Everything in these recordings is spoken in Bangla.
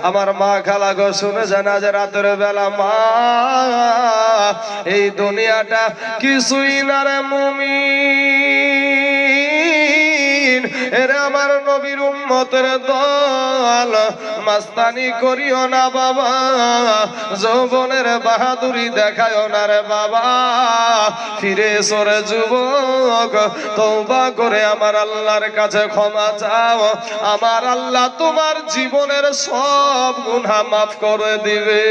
আমার মা খালা গো শুনে জানা যে রাতের বেলা মা এই দুনিয়াটা কিছুই না রে মুমিন, এরে আমার নবীর উম্মতের দল, মাস্তানি করিও না বাবা, যৌবনের বাহাদুরি দেখায়ও না রে বাবা, ফিরে সরে যুবক, তওবা করে আমার আল্লাহর কাছে ক্ষমা চাও, আমার আল্লাহ তোমার জীবনের সব গুনাহ মাফ করে দিবে।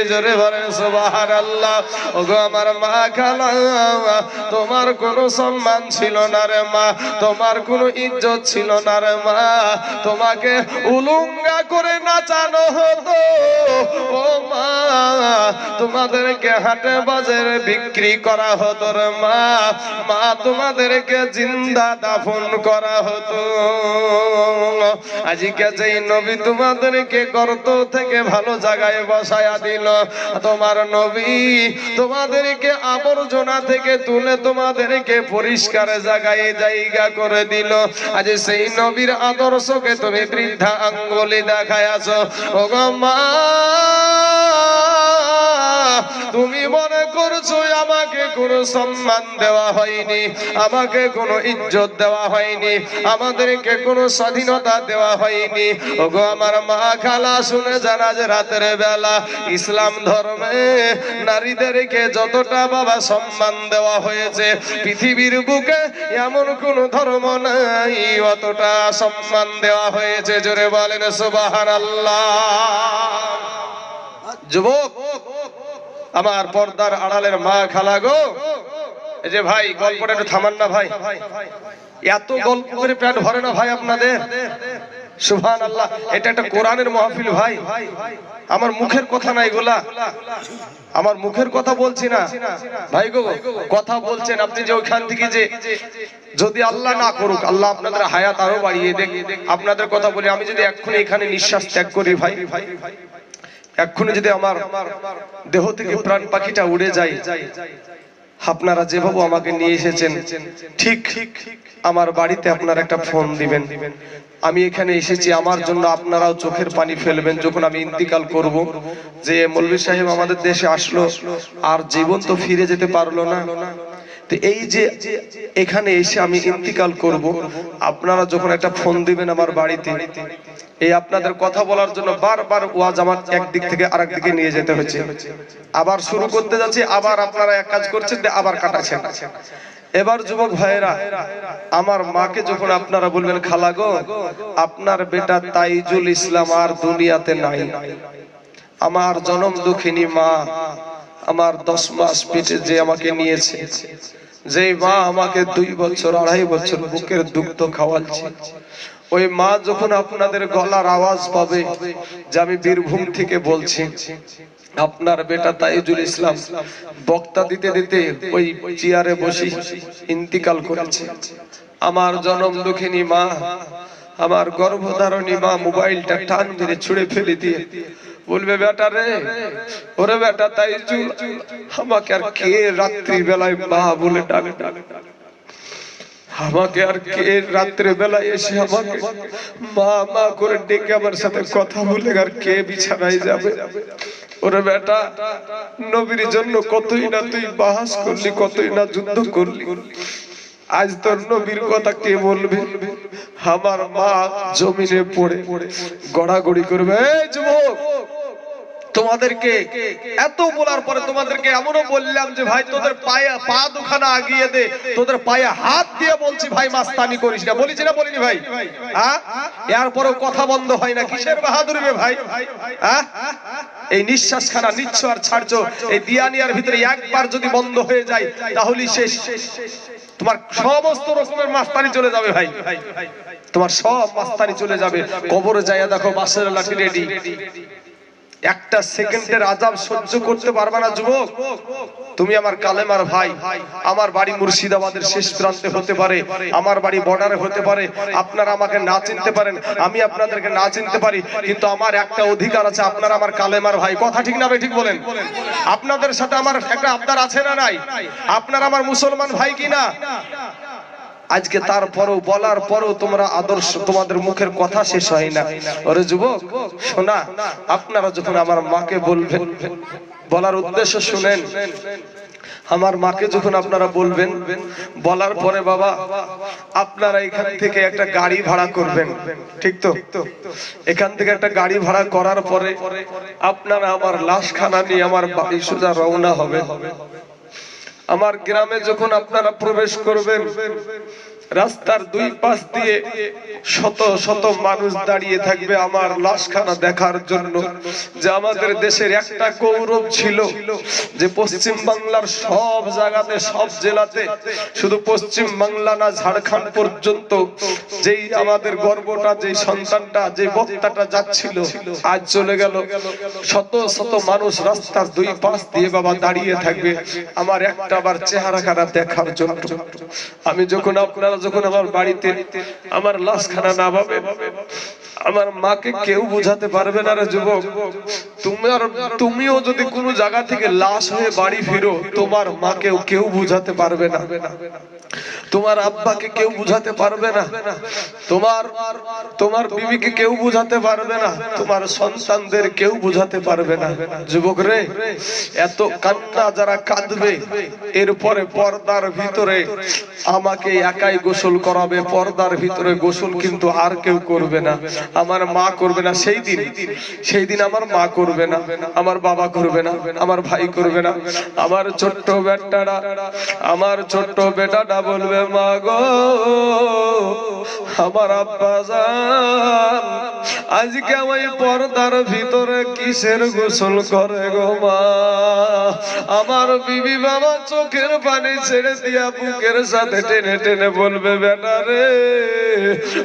জোরে বলেন সুবহানাল্লাহ। ওগো আমার মা খালা, তোমার কোনো সম্মান ছিল না রে মা, তোমার কোনো ইজ্জত ছিল না রে মা, তোমাকে উলুঙ্গা করে নাচানো হতো ও মা, তোমাদেরকে হাটে বাজারে বিক্রি করা হতো রে মা, মা তোমাদেরকে জিন্দা দাফন করা হতো। আজকে যেই নবী তোমাদেরকে গর্ত থেকে ভালো জায়গায় বসায়া দিল, তোমার নবী তোমাদেরকে আবর্জনা থেকে তুলে তোমাদেরকে পরিষ্কার জায়গায় জায়গা করে দিল, আজ সেই নবীর আদর্শকে তুমি বৃদ্ধা আঙ্গুলি দেখায় আছো। ওগো মা, তুমি মনে করছো আমাকে কোনো সম্মান দেওয়া হয়নি, আমাকে কোনো ইজ্জত দেওয়া হয়নি, আমাদেরকে কোনো স্বাধীনতা দেওয়া হয়নি। ওগো আমার মা খালা শুনে জানা যে রাতের বেলা ইসলাম ধর্মে নারীদেরকে যতটা বাবা সম্মান দেওয়া হয়েছে, পৃথিবীর বুকে এমন কোন ধর্ম নাই অতটা সম্মান দেওয়া হয়েছে। জোরে বলেন সুবহানাল্লাহ। যুবক আমার পর্দার আড়ালের মা খালা গো, এই যে ভাই গল্পটা একটু থামান না ভাই, এত গল্প করে পেট ভরে না ভাই আপনাদের। সুবহানাল্লাহ, এটা একটা কোরআনের মাহফিল ভাই, আমার মুখের কথা না এগুলা, আমার মুখের কথা বলছি না ভাই গো, কথা বলছেন আপনি যে ওইখান থেকে যে, যদি আল্লাহ না করুক, আল্লাহ আপনাদের হায়াত আরো বাড়িয়ে দেখ, আপনাদের কথা বলি, আমি যদি এক্ষুনি এখানে নিঃশ্বাস ত্যাগ করি ভাই, এক্ষুনি যদি আমার দেহ থেকে প্রাণ পাখিটা উড়ে যায়, আপনারা যেভাবে আমাকে নিয়ে এসেছেন ঠিক আমার বাড়িতে আপনারা একটা ফোন দিবেন, আমি এখানে এসেছি আমার জন্য, আপনারাও চোখের পানি ফেলবেন যখন আমি ইন্তিকাল করব, যে মৌলভী সাহেব আমাদের দেশে আসলো আর জীবন তো ফিরে যেতে পারলো না, তো এই যে এখানে এসে আমি ইন্তিকাল করব, আপনারা যখন একটা ফোন দিবেন আমার বাড়িতে, এই আপনাদের কথা বলার জন্য বারবার ওয়াজ আমার একদিক থেকে আরেক দিকে নিয়ে যেতে হচ্ছে, আবার শুরু করতে যাচ্ছি, আবার আপনারা এক কাজ করছেন আবার কাটাছেন। এবার যুবক ভাইয়েরা, আমার মাকে যখন আপনারা বলবেন খালা গো আপনার বেটা তাইজুল ইসলাম আর দুনিয়াতে নাই, আমার জনম দুঃখিনী মা, আমার 10 মাস পেটে যে আমাকে নিয়েছে, যে মা আমাকে 2 বছর 2.5 বছর বুকের দুগ্ধ খাওয়াচ্ছে, ওই মা যখন আপনাদের গলার আওয়াজ পাবে যে আমি বীরভূম থেকে বলছি, আপনার বেটা তাইজুল ইসলাম বক্তা দিতে দিতে ওই চেয়ারে বসে ইন্তিকাল করেছে, আমার জনম দুঃখিনী মা, আমার গর্ভধারণী মা মোবাইলটা টান ধরে ছুঁড়ে ফেলে দিয়ে বলবে বেটা রে, ওরে বেটা তাইজুল, আমাকে আর কে রাত্রি বেলায় মা বলে ডাকে, আমাকে আর কে রাত্রে বেলায় এসে আমাকে মা মা করে ডেকে আমার সাথে কথা বলে আর কে বিছানায় যাবে। ওরে বেটা, নবীর জন্য কতই না তুই বাহাস করলি, কতই না যুদ্ধ করলি, আজ তোর নবীর কথা কে বলবে? আমার মা জমিনে পড়ে গড়াগড়ি করবে। এই যুবক, তোমাদেরকে এত বলার পরে তোমাদেরকে এমনও বললাম যে ভাই তোদের পায়ে পা দুখানা আগিয়ে দে, তোদের পায়ে হাত দিয়ে বলছি ভাই মাস্তানি করিস না, বলিস না বলিনি ভাই? হ্যাঁ, এরপরেও কথা বন্ধ হয় না, কিসের বাহাদুরি রে ভাই? হ্যাঁ, এই নিঃশ্বাস খানা নিচ্ছ আর ছাড়ছো, এই দিয়ানিয়ার ভিতরে একবার যদি বন্ধ হয়ে যায় তাহলে শেষ, তোমার সমস্ত রকমের মাস্তানি চলে যাবে ভাই, তোমার সব মাস্তানি চলে যাবে। কবরে যাইয়া দেখো বাঁশের লাঠি রেডি, একটা সেকেন্ডের আযাব সহ্য করতে পারবে না যুবক। তুমি আমার কালেমার ভাই, আমার বাড়ি মুর্শিদাবাদের শেষ প্রান্তে হতে পারে, আমার বাড়ি বর্ডারে হতে পারে, আপনারা আমাকে না চিনতে পারেন, আমি আপনাদেরকে না চিনতে পারি, কিন্তু আমার একটা অধিকার আছে, আপনারা আমার কালেমার ভাই। কথা ঠিক না ভাই? ঠিক বলেন। আপনাদের সাথে আমার একটা আবদার আছে না নাই? আপনারা আমার মুসলমান ভাই কি না? আজকে তারপরেও বলার পরেও তোমরা আদর্শ, তোমাদের মুখের কথা শেষ হয় না। ওরে যুবক শোনা, আপনারা যখন আমার মাকে বলবেন, বলার উদ্দেশ্য শুনেন, আমার মাকে যখন আপনারা বলবেন, বলার পরে বাবা আপনারা এখান থেকে একটা গাড়ি ভাড়া করবেন, ঠিক তো? এখান থেকে একটা গাড়ি ভাড়া করার পরে আপনারা আমার লাশখানা নিয়ে আমার বাড়ি সোজা রওনা হবে। আমার গ্রামে যখন আপনারা প্রবেশ করবেন, রাস্তার দুই পাশ দিয়ে শত শত মানুষ দাঁড়িয়ে থাকবে আমার লাশখানা দেখার জন্য। যে আমাদের দেশের একটা গৌরব ছিল যে পশ্চিম বাংলার সব জায়গাতে, সব জেলাতে, শুধু পশ্চিম বাংলা না ঝাড়খণ্ড পর্যন্ত যেই আমাদের গর্বটা, যেই সন্তানটা, যে বক্তাটা যাচ্ছিল, আজ চলে গেল। শত শত মানুষ রাস্তার দুই পাশ দিয়ে বাবা দাঁড়িয়ে থাকবে আমার একটা বার চেহারাখানা দেখার জন্য। আমি যখন আপনারা যখন আমার বাড়িতে আমার লাশখানা নামাবে, আমার মাকে কেউ বুঝাতে পারবে না রে যুবক। তুমিও যদি কোনো জায়গা থেকে লাশ হয়ে বাড়ি ফিরো, তোমার মাকেও কেউ বুঝাতে পারবে না, তোমার আব্বাকে কেউ বুঝাতে পারবে না, তোমার বিবিকে কেউ বুঝাতে পারবে না, তোমার সন্তানদের কেউ বুঝাতে পারবে না। যুবক রে, এত কান্না যারা কাঁদবে, এরপরে পর্দার ভিতরে আমাকে একাই গোসল করাবে। পর্দার ভিতরে গোসল কিন্তু আর কেউ করবে না, আমার মা করবে না। সেই দিন আমার মা করবে না, আমার বাবা করবে না, আমার ভাই করবে না। আমার ছোট্ট বেটাটা, আমার ছোট্ট বেটাটা বলবে, মা গো, আমার আব্বা জান আজকে আমি পর্দার ভিতরে কিসের গোসল করে গো মা? আমার বিবি বাবা চোখের পানি ছেড়ে দিয়া বুকের সাথে টেনে টেনে বলবে, বেটা রে,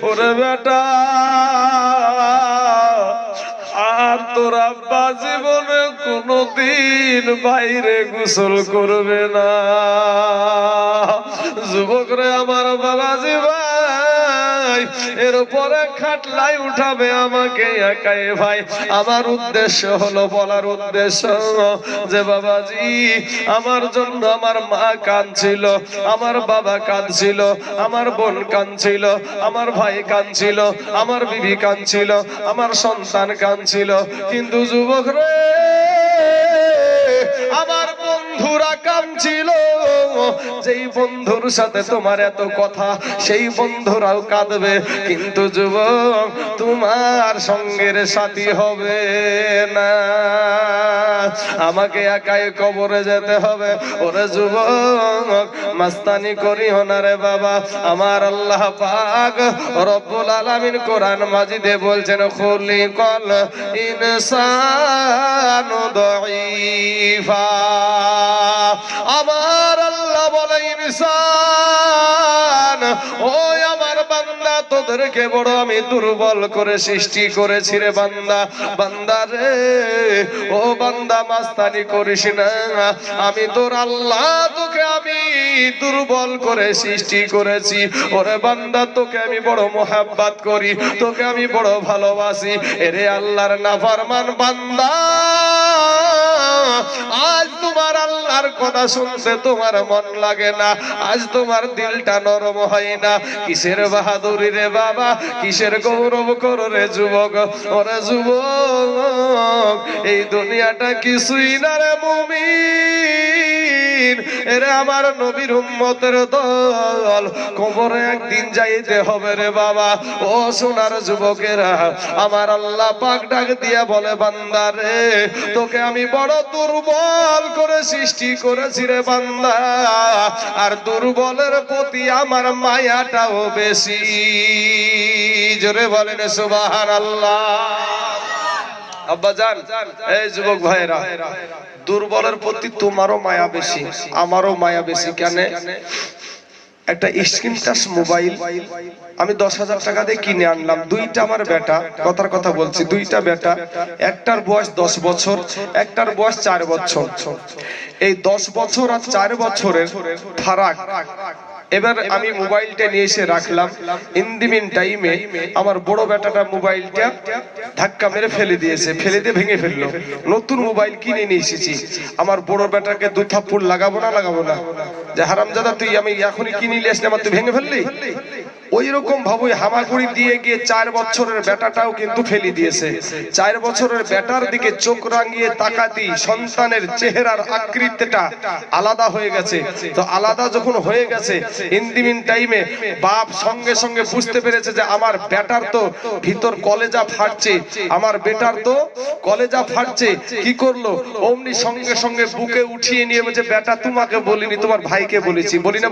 ওরে বেটা, আর তোর আব্বা জীবনে কোনদিন বাইরে গোসল করবে না। যুবক রে, আমার বাবাজি ভাই এরপরে খাটলাই উঠাবে আমাকে একাই ভাই। আমার উদ্দেশ্য হলো, বলার উদ্দেশ্য যে বাবাজি আমার জন্য আমার মা কাঁদছিল, আমার বাবা কাঁদছিল, আমার বোন কাঁদছিল, আমার ভাই কাঁদছিল, আমার বিবি কাঁদছিল, আমার সন্তান কাঁদছিল। কিন্তু যুবক রে, আমার বন্ধুরা কাঁদছিল। যেই বন্ধুর সাথে তোমার এত কথা, সেই বন্ধুরাও কাঁদবে, কিন্তু যুবক তোমার সঙ্গের সাথী হবে না। আমাকে একাই কবরে যেতে হবে। ওরে যুবক, মাস্তানি করিও না রে বাবা। আমার আল্লাহ পাক রব্বুল আলামিন কোরআন মাজিদে বলছেন, খুলিকাল ইনসানু দাঈফা। আমার আল্লাহ বলে, ইনসান, ওই আমার বান্দা, তোদেরকে বড় আমি দুর্বল করে সৃষ্টি করেছি রে বান্দা। বান্দা রে, ও বান্দা, মাস্তানি করিস না। আমি তোর আল্লাহ, তোকে আমি দুর্বল করে সৃষ্টি করেছি। ওরে বান্দা, তোকে আমি বড় মোহাব্বত করি, তোকে আমি বড় ভালোবাসি। এরে আল্লাহর নাফরমান বান্দা, আজ তোমার আল্লাহর কথা শুনতে তোমার মন লাগে না, আজ তোমার দিলটা নরম হয় না। কিসের বাহাদুরি রে বাবা, কিসের গৌরব করো রে যুবক। ওরে যুবক, এই দুনিয়াটা কিছুই না রে মুমিন। এরে আমার নবীর উম্মতের দল, কবরে একদিন যাইতে হবে রে বাবা। ও সোনার যুবকেরা, আমার আল্লাহ পাক ডাক দিয়া বলে, বান্দা রে, তোকে আমি বড় দুর্বল করে সৃষ্টি করেছি রে বান্দা। আর দুর্বলের প্রতি আমার মায়াটাও বেশি। জোরে বলেন সুবহানাল্লাহ। আব্বা জান, এই যুবক ভাইরা, দুর্বলের প্রতি তোমারও মায়া বেশি, আমারও মায়া বেশি। কেন? একটা স্ক্রিন টাচ মোবাইল আমি 10,000 টাকা দিয়ে কিনে আনলাম। দুইটা আমার বেটা, কথার কথা বলছি, দুইটা বেটা, একটার বয়স 10 বছর, একটার বয়স 4 বছর। এই 10 বছর আর 4 বছরের ফারাক এবার আমি মোবাইলটা নিয়ে এসে রাখলাম। ইন দি মিন টাইমে আমার বড় বেটাটা মোবাইলটা ধাক্কা মেরে ফেলে দিয়েছে, ফেলে দিয়ে ভেঙে ফেললো। নতুন মোবাইল কিনে নিয়ে এসেছি। আমার বড় বেটাকে 2 থাপ্পড় লাগাবো না যে হারামজাদা তুই আমি এখনই কিনে নিয়ে আসলে আমার তুই ভেঙে ফেললি? ওই রকম ভাবে হামাগুড়ি দিয়ে গিয়ে 4 বছরের বেটাটাও কিন্তু ফেলে দিয়েছে। 4 বছরের বেটার দিকে চোখ রাঙিয়ে তাকাতেই সন্তানের চেহারার আকৃতিটা আলাদা হয়ে গেছে। তো আলাদা যখন হয়ে গেছে, ইন দি মিন টাইমে বাপ সঙ্গে সঙ্গে বুঝতে পেরেছে যে আমার বেটার তো ভিতর কলেজা ফাটছে, আমার বেটার তো কলেজা ফাটছে। কি করলো? অমনি সঙ্গে সঙ্গে বুকে উঠিয়ে নিয়ে বলছে, বেটা তোমাকে বলিনি, তোমার ভাইকে বলেছি। বলি না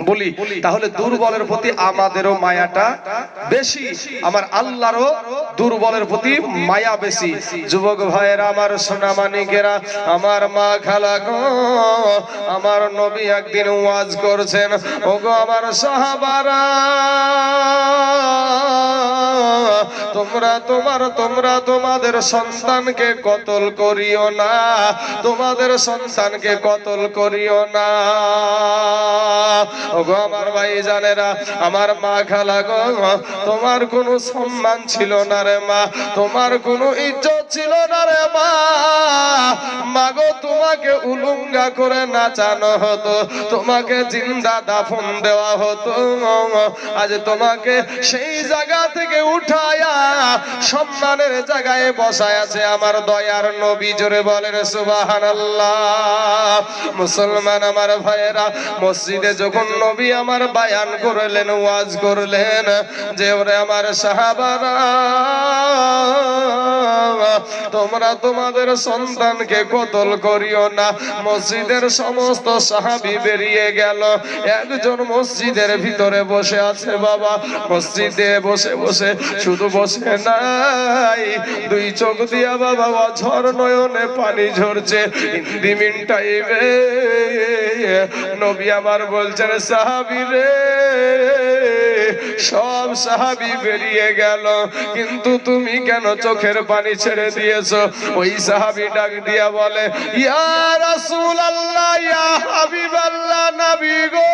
বলি। তাহলে দুর্বলের প্রতি আমাদেরও মায়াটা বেশি, আমার আল্লাহরও দুর্বলের প্রতি মায়া বেশি। যুবক ভাইয়েরা, আমার সোনা মানিকেরা, আমার মা খালা গো, আমার নবী একদিন ওয়াজ করছেন, ওগো আমার সাহাবারা, তোমরা তোমাদের সন্তানকে কতল করিও না, তোমাদের সন্তানকে কতল করিও না। ওগো আমার ভাই জানেরা, আমার মা খালা গো, তোমার কোনো সম্মান ছিল না রে মা, তোমার কোনো ইজ্জত ছিল না রে মা। মাগো তোমাকে উলুঙ্গা করে নাচানো হতো, তোমাকে জিন্দা দাফন দেওয়া হতো। আজ তোমাকে সেই জায়গা থেকে উঠায়া সম্মানের জায়গায় বসায় আছে আমার দয়ার নবী। জোরে বলেন সুবহানাল্লাহ। মুসলমান আমার ভাইয়েরা, মসজিদে যখন নবী আমার বায়ান করলেন, ওয়াজ করলেন যে ওরে আমার সাহাবারা, তোমরা তোমাদের সন্তানকে কতল করিও না। মসজিদের সমস্ত সাহাবী বেরিয়ে গেল। একজন মসজিদের ভিতরে বসে আছে। বাবা মসজিদে বসে বসে শুধু বসে নাই, 2 চোখ দিয়া বাবা অঝর নয়নে পানি ঝরছে। ইন দি মিন টাইমে নবী আমার বলছেন, সাহাবী রে, সব সাহাবী বেরিয়ে গেল, কিন্তু তুমি কেন চোখের পানি ছেড়ে দিয়েছো? ওই সাহাবী ডাক দিয়া বলে, ইয়া রাসূলুল্লাহ, ইয়া হাবিবাল্লাহ, নবী গো,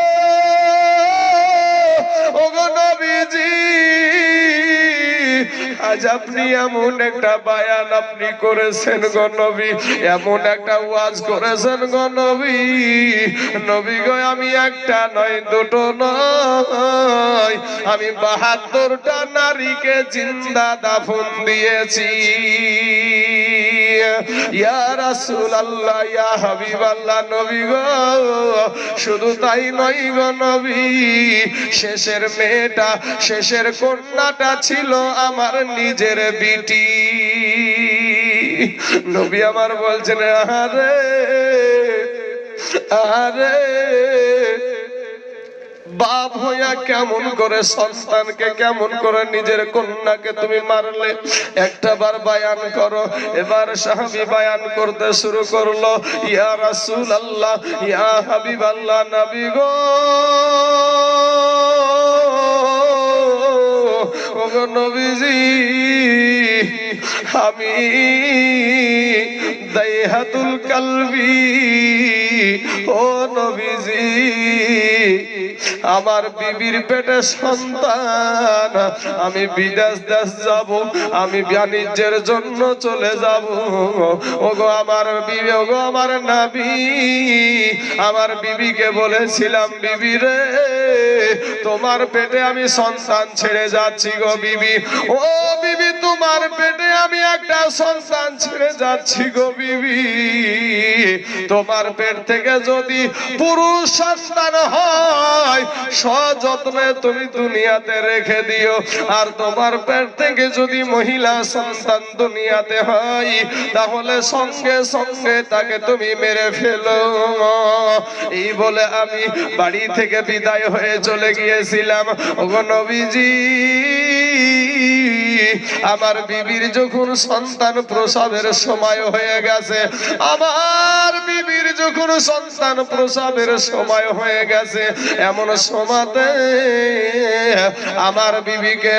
ওগো নবীজি, আজ আপনি এমন একটা বায়ান আপনি করেছেন গো নবী, এমন একটা ওয়াজ করেছেন গো নবী। নবী গো, আমি একটা নয়, 2টো নয়, আমি 72টা নারীকে জিন্দা দাফন দিয়েছি। ইয়া রাসূলুল্লাহ, ইয়া হাবিবাল্লাহ, নবী গো, শুধু তাই নয় গো নবী, শেষের মেয়েটা, শেষের কন্যাটা ছিল আমার নিজের বিটি। নবী আমার বলছেন, আরে বাপ হইয়া কেমন করে সন্তানকে, কেমন করে নিজের কন্যাকে তুমি মারলে? একটা বার বায়ান করো। এবার সাহাবী বায়ান করতে শুরু করলো, ইয়া রাসূলুল্লাহ, ইয়া হাবিবাল্লাহ, নবী গো, ওগো নবীজি, আমি দাইহাতুল কালবি, ও নবীজি, আমার বিবির পেটে সন্তান, আমি বিদেশ দেশ যাব, আমি বাণিজ্যের জন্য চলে যাব। ওগো আমার বিবি, ওগো আমার নবী, আমার বিবিকে বলেছিলাম, বিবি রে, তোমার পেটে আমি সন্তান ছেড়ে যাচ্ছি গো বিবি। ও বিবি, তোমার পেটে আমি একটা সন্তান ছেড়ে যাচ্ছি গো বিবি। তোমার পেট থেকে যদি পুরুষ সন্তান হয়, সযত্নে তুমি দুনিয়াতে রেখে দিও, আর তোমার পেট থেকে যদি মহিলা সন্তান দুনিয়াতে হয়, তাহলে সঙ্গে সঙ্গে তাকে তুমি মেরে ফেলো। এই বলে আমি বাড়ি থেকে বিদায় হয়ে চলে গিয়েছিলাম। ওগো নবীজি, আমার বিবির যখন সন্তান প্রসবের সময় হয়ে গেছে, আমার বিবির যখন সন্তান প্রসবের সময় হয়ে গেছে, এমন সময়তে আমার বিবিকে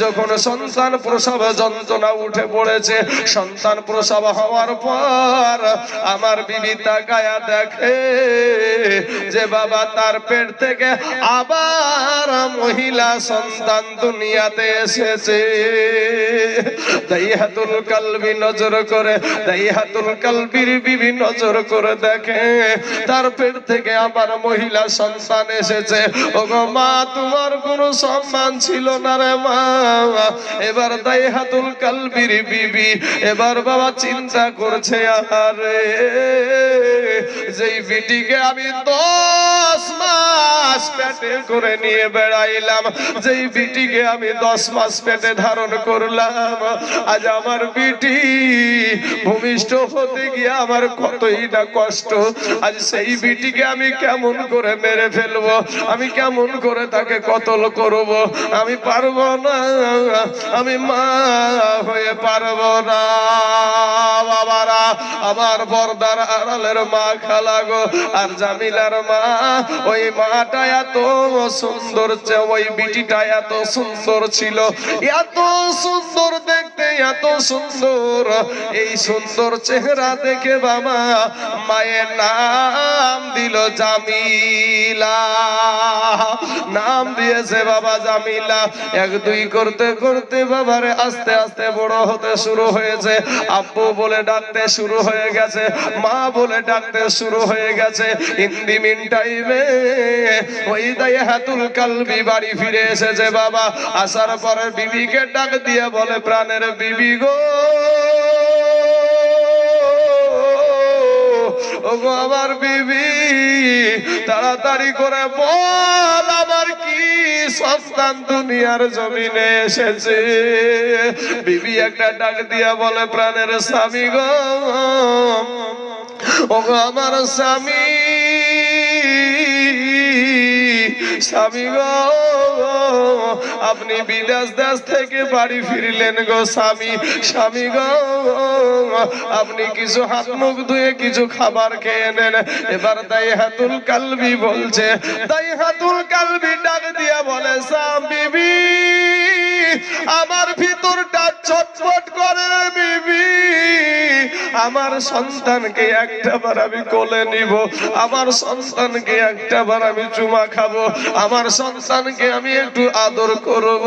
যখন সন্তান প্রসব যন্ত্রণা উঠে পড়েছে, সন্তান প্রসব হওয়ার পর আমার বিবি তাকায়া দেখে যে বাবা তার পেট থেকে আবার মহিলা সন্তান দুনিয়াতে এসেছে। দাইহাতুল কালবি নজর করে, দাইহাতুল কালবির বিবি নজর করে দেখে তার পেট থেকে আবার মহিলা সন্তান এসেছে। ওগো মা, তোমার কোনো সম্মান ছিল না রে মা। এবার দাইহাতুল কালবির বিবি এবার বাবা চিন্তা করছে, আরে যেই বিটিকে আমি 10 মাস পেটে করে নিয়ে বেড়াইলাম, যেই বিটিকে আমি 10 মাস পেটে ধারণ করলাম, আজ আমার বিটি ভূমিষ্ঠ হতে গিয়ে আমার কতই না কষ্ট। আজ সেই বিটিকে আমি কেমন করে মেরে ফেলবো, আমি কেমন করে তাকে কতল করব, আমি পারবো না, আমি মা হয়ে পারবো না। বাবারা, আমার পর্দার আড়ালের মা খালাগো আর জামিলার মা, ওই মাটা এত সুন্দর, ওই বিটিটা এত সুন্দর ছিল, এত সুন্দর দেখতে, এত সুন্দর। এই সুন্দর চেহারা দেখে বাবা মায়ের নাম দিল জামিলা, নাম দিয়েছে বাবা জামিলা। 1 2 করতে করতে বাবারে আস্তে আস্তে বড় হতে শুরু হয়েছে। আব্বু বলে ডাকতে শুরু হয়ে গেছে, মা বলে ডাকতে শুরু হয়ে গেছে। ইন দি মিন টাইমে ওই দাইহাতুল কালবি বাড়ি ফিরে এসেছে বাবা। আসার পরে বিবিকে ডাক দিয়ে বলে, প্রাণের বিবি গো, ওগো আমার বিবি, তাড়াতাড়ি করে বল আমার কি সন্তান দুনিয়ার জমিনে এসেছে। বিবি একটা ডাক দিয়া বলে, প্রাণের স্বামী গো, ওগো আমার স্বামী, স্বামী গো, আপনি বিদেশ দেশ থেকে বাড়ি ফিরলেন গো স্বামী, স্বামী গো, আপনি কিছু হাত মুখ ধুয়ে কিছু খাবার খেয়ে নেন। এবার দাইহাতুল কালবি বলছে, দাইহাতুল কালবি ডাক দিয়া বলে, স্বামী, আমার ভিতরটা ছটফট করে রে বিবি, আমার সন্তানকে একটাবার আমি কোলে নিব, আমার সন্তানকে একটাবার আমি চুমা খাবো, আমার সন্তানকে আমি একটু আদর করব।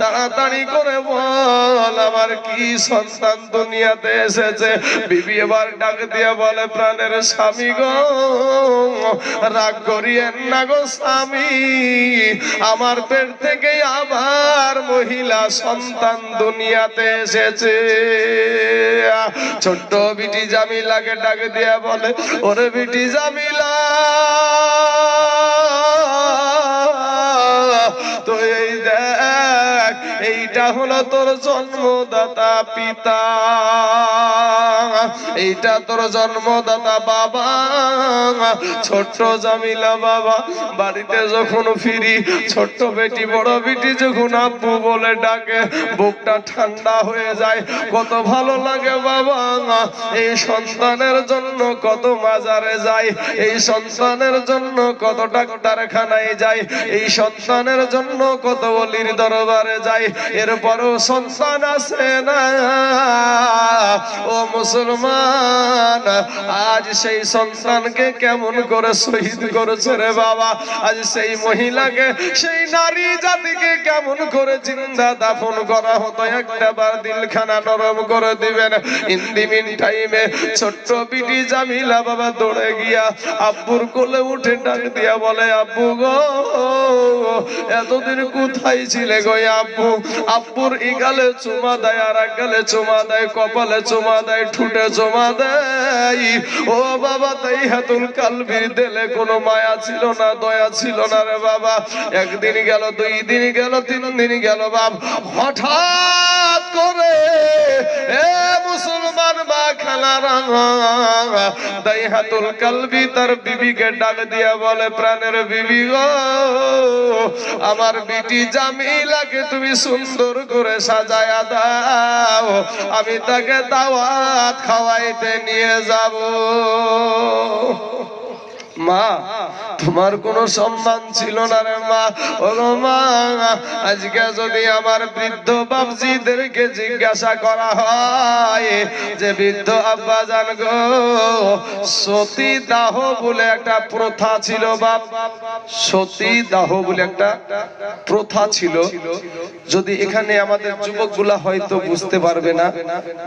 তাড়াতাড়ি করে বল আমার কি সন্তান দুনিয়াতে এসেছে। বিবি এবার ডাক দিয়া বলে, প্রাণের স্বামী গো, রাগ করিয়েন না গো স্বামী, আমার পেট থেকে আবার মহিলা সন্তান দুনিয়াতে এসেছে। ছোট্ট বিটি জামিলাকে ডাক দিয়া বলে, ওরে বিটি জামিলা, তো এই দেখ, এইটা হলো তোর জন্মদাতা পিতা, এইটা তোর জন্মদাতা বাবা। ছোট্ট জামিলা বাবা বাড়িতে যখন ফিরি, ছোট্ট বেটি বড় বেটি যখন আব্বু বলে ডাকে, বুকটা ঠান্ডা হয়ে যায়, কত ভালো লাগে বাবা। এই সন্তানের জন্য কত মাজারে যায়, এই সন্তানের জন্য কত ডাক্তারখানায় যায়, এই সন্তানের জন্য কত ওলির দরবারে যায়, এরপরও সন্তান আছে না। ও মুসলমান, আজ সেই সন্তানকে কেমন করে শহীদ করেছে রে বাবা। আজ সেই মহিলাকে, সেই নারী জাতিকে কেমন করে জিন্দা দাফন করা হতো, একটাবার দিলখানা নরম করে দিবেন। ইন দি মিন টাইমে ছোট্ট বিটি জামিলা বাবা দৌড়ে গিয়া আব্বুর কোলে উঠে ডাক দিয়া বলে, আব্বু গো, এতদিন কোথায় ছিলে গো আব্বু। আব্বুর ইগালে চুমা দেয়, আর এক গালে চুমা দেয়, কপালে চুমা দেয়, ঠুটে চুমা দেয়। ও বাবা, দাইহাতুল কালবির দিলে কোনো মায়া ছিল না, দয়া ছিল না রে বাবা। 1 দিন গেল, 2 দিন গেল, 3 দিন গেল বাপ, হঠাৎ করে এ মুসলমান মা খালারা, দাইহাতুল কালবি তার বিবিকে ডাক দিয়া বলে, প্রাণের বিবি গো, আমার বিটি জামিলাকে তুমি সুন্দর করে সাজায়া দাও, আমি তাকে দাওয়াত খাওয়াইতে নিয়ে যাব। মা তোমার কোনো সম্মান ছিল না রে মা। ও মা, আজকে যদি আমার বৃদ্ধ বাপজিদেরকে জিজ্ঞাসা করা হয় যে বৃদ্ধ আব্বা জান গো, সতী দাহ বলে একটা প্রথা ছিল বাপ, সতী দাহ বলে একটা প্রথা ছিল, যদি এখানে আমাদের যুবকগুলা হয়তো বুঝতে পারবে না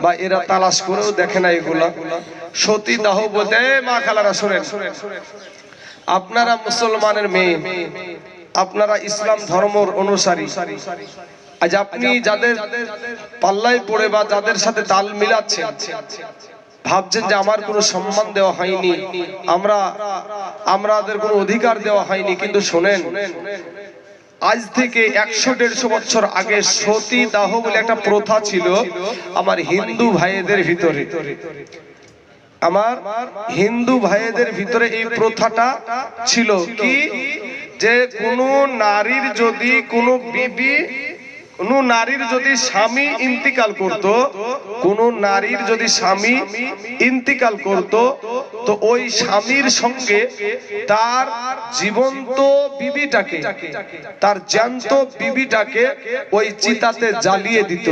বা এরা তালাশ করেও দেখে না এগুলা। সতী দাহ বলতে, মা খালারা শোনেন, আপনারা মুসলমানের মেয়ে, আপনারা ইসলাম ধর্মের অনুসারী, আজ আপনি যাদের পাল্লায় পড়ে বা যাদের সাথে তাল মিলাচ্ছেন, ভাবছেন যে আমার কোনো সম্মান দেওয়া হয়নি, আমাদের কোনো অধিকার দেওয়া হয়নি, কিন্তু শোনেন, আজ থেকে 100-150 বছর আগে সতী দাহ বলে একটা প্রথা ছিল আমার হিন্দু ভাইদের ভিতরে। আমার হিন্দু ভাইদের ভিতরে এই প্রথাটা ছিল কি, যে কোনো নারীর যদি কোনো বিবি, কোন নারীর যদি স্বামী ইন্তিকাল করত, কোন নারীর যদি স্বামী ইন্তিকাল করত, তো ওই স্বামীর সঙ্গে তার জীবন্ত বিবিটাকে, তার জ্যান্ত বিবিটাকে ওই চিতাতে জ্বালিয়ে দিত।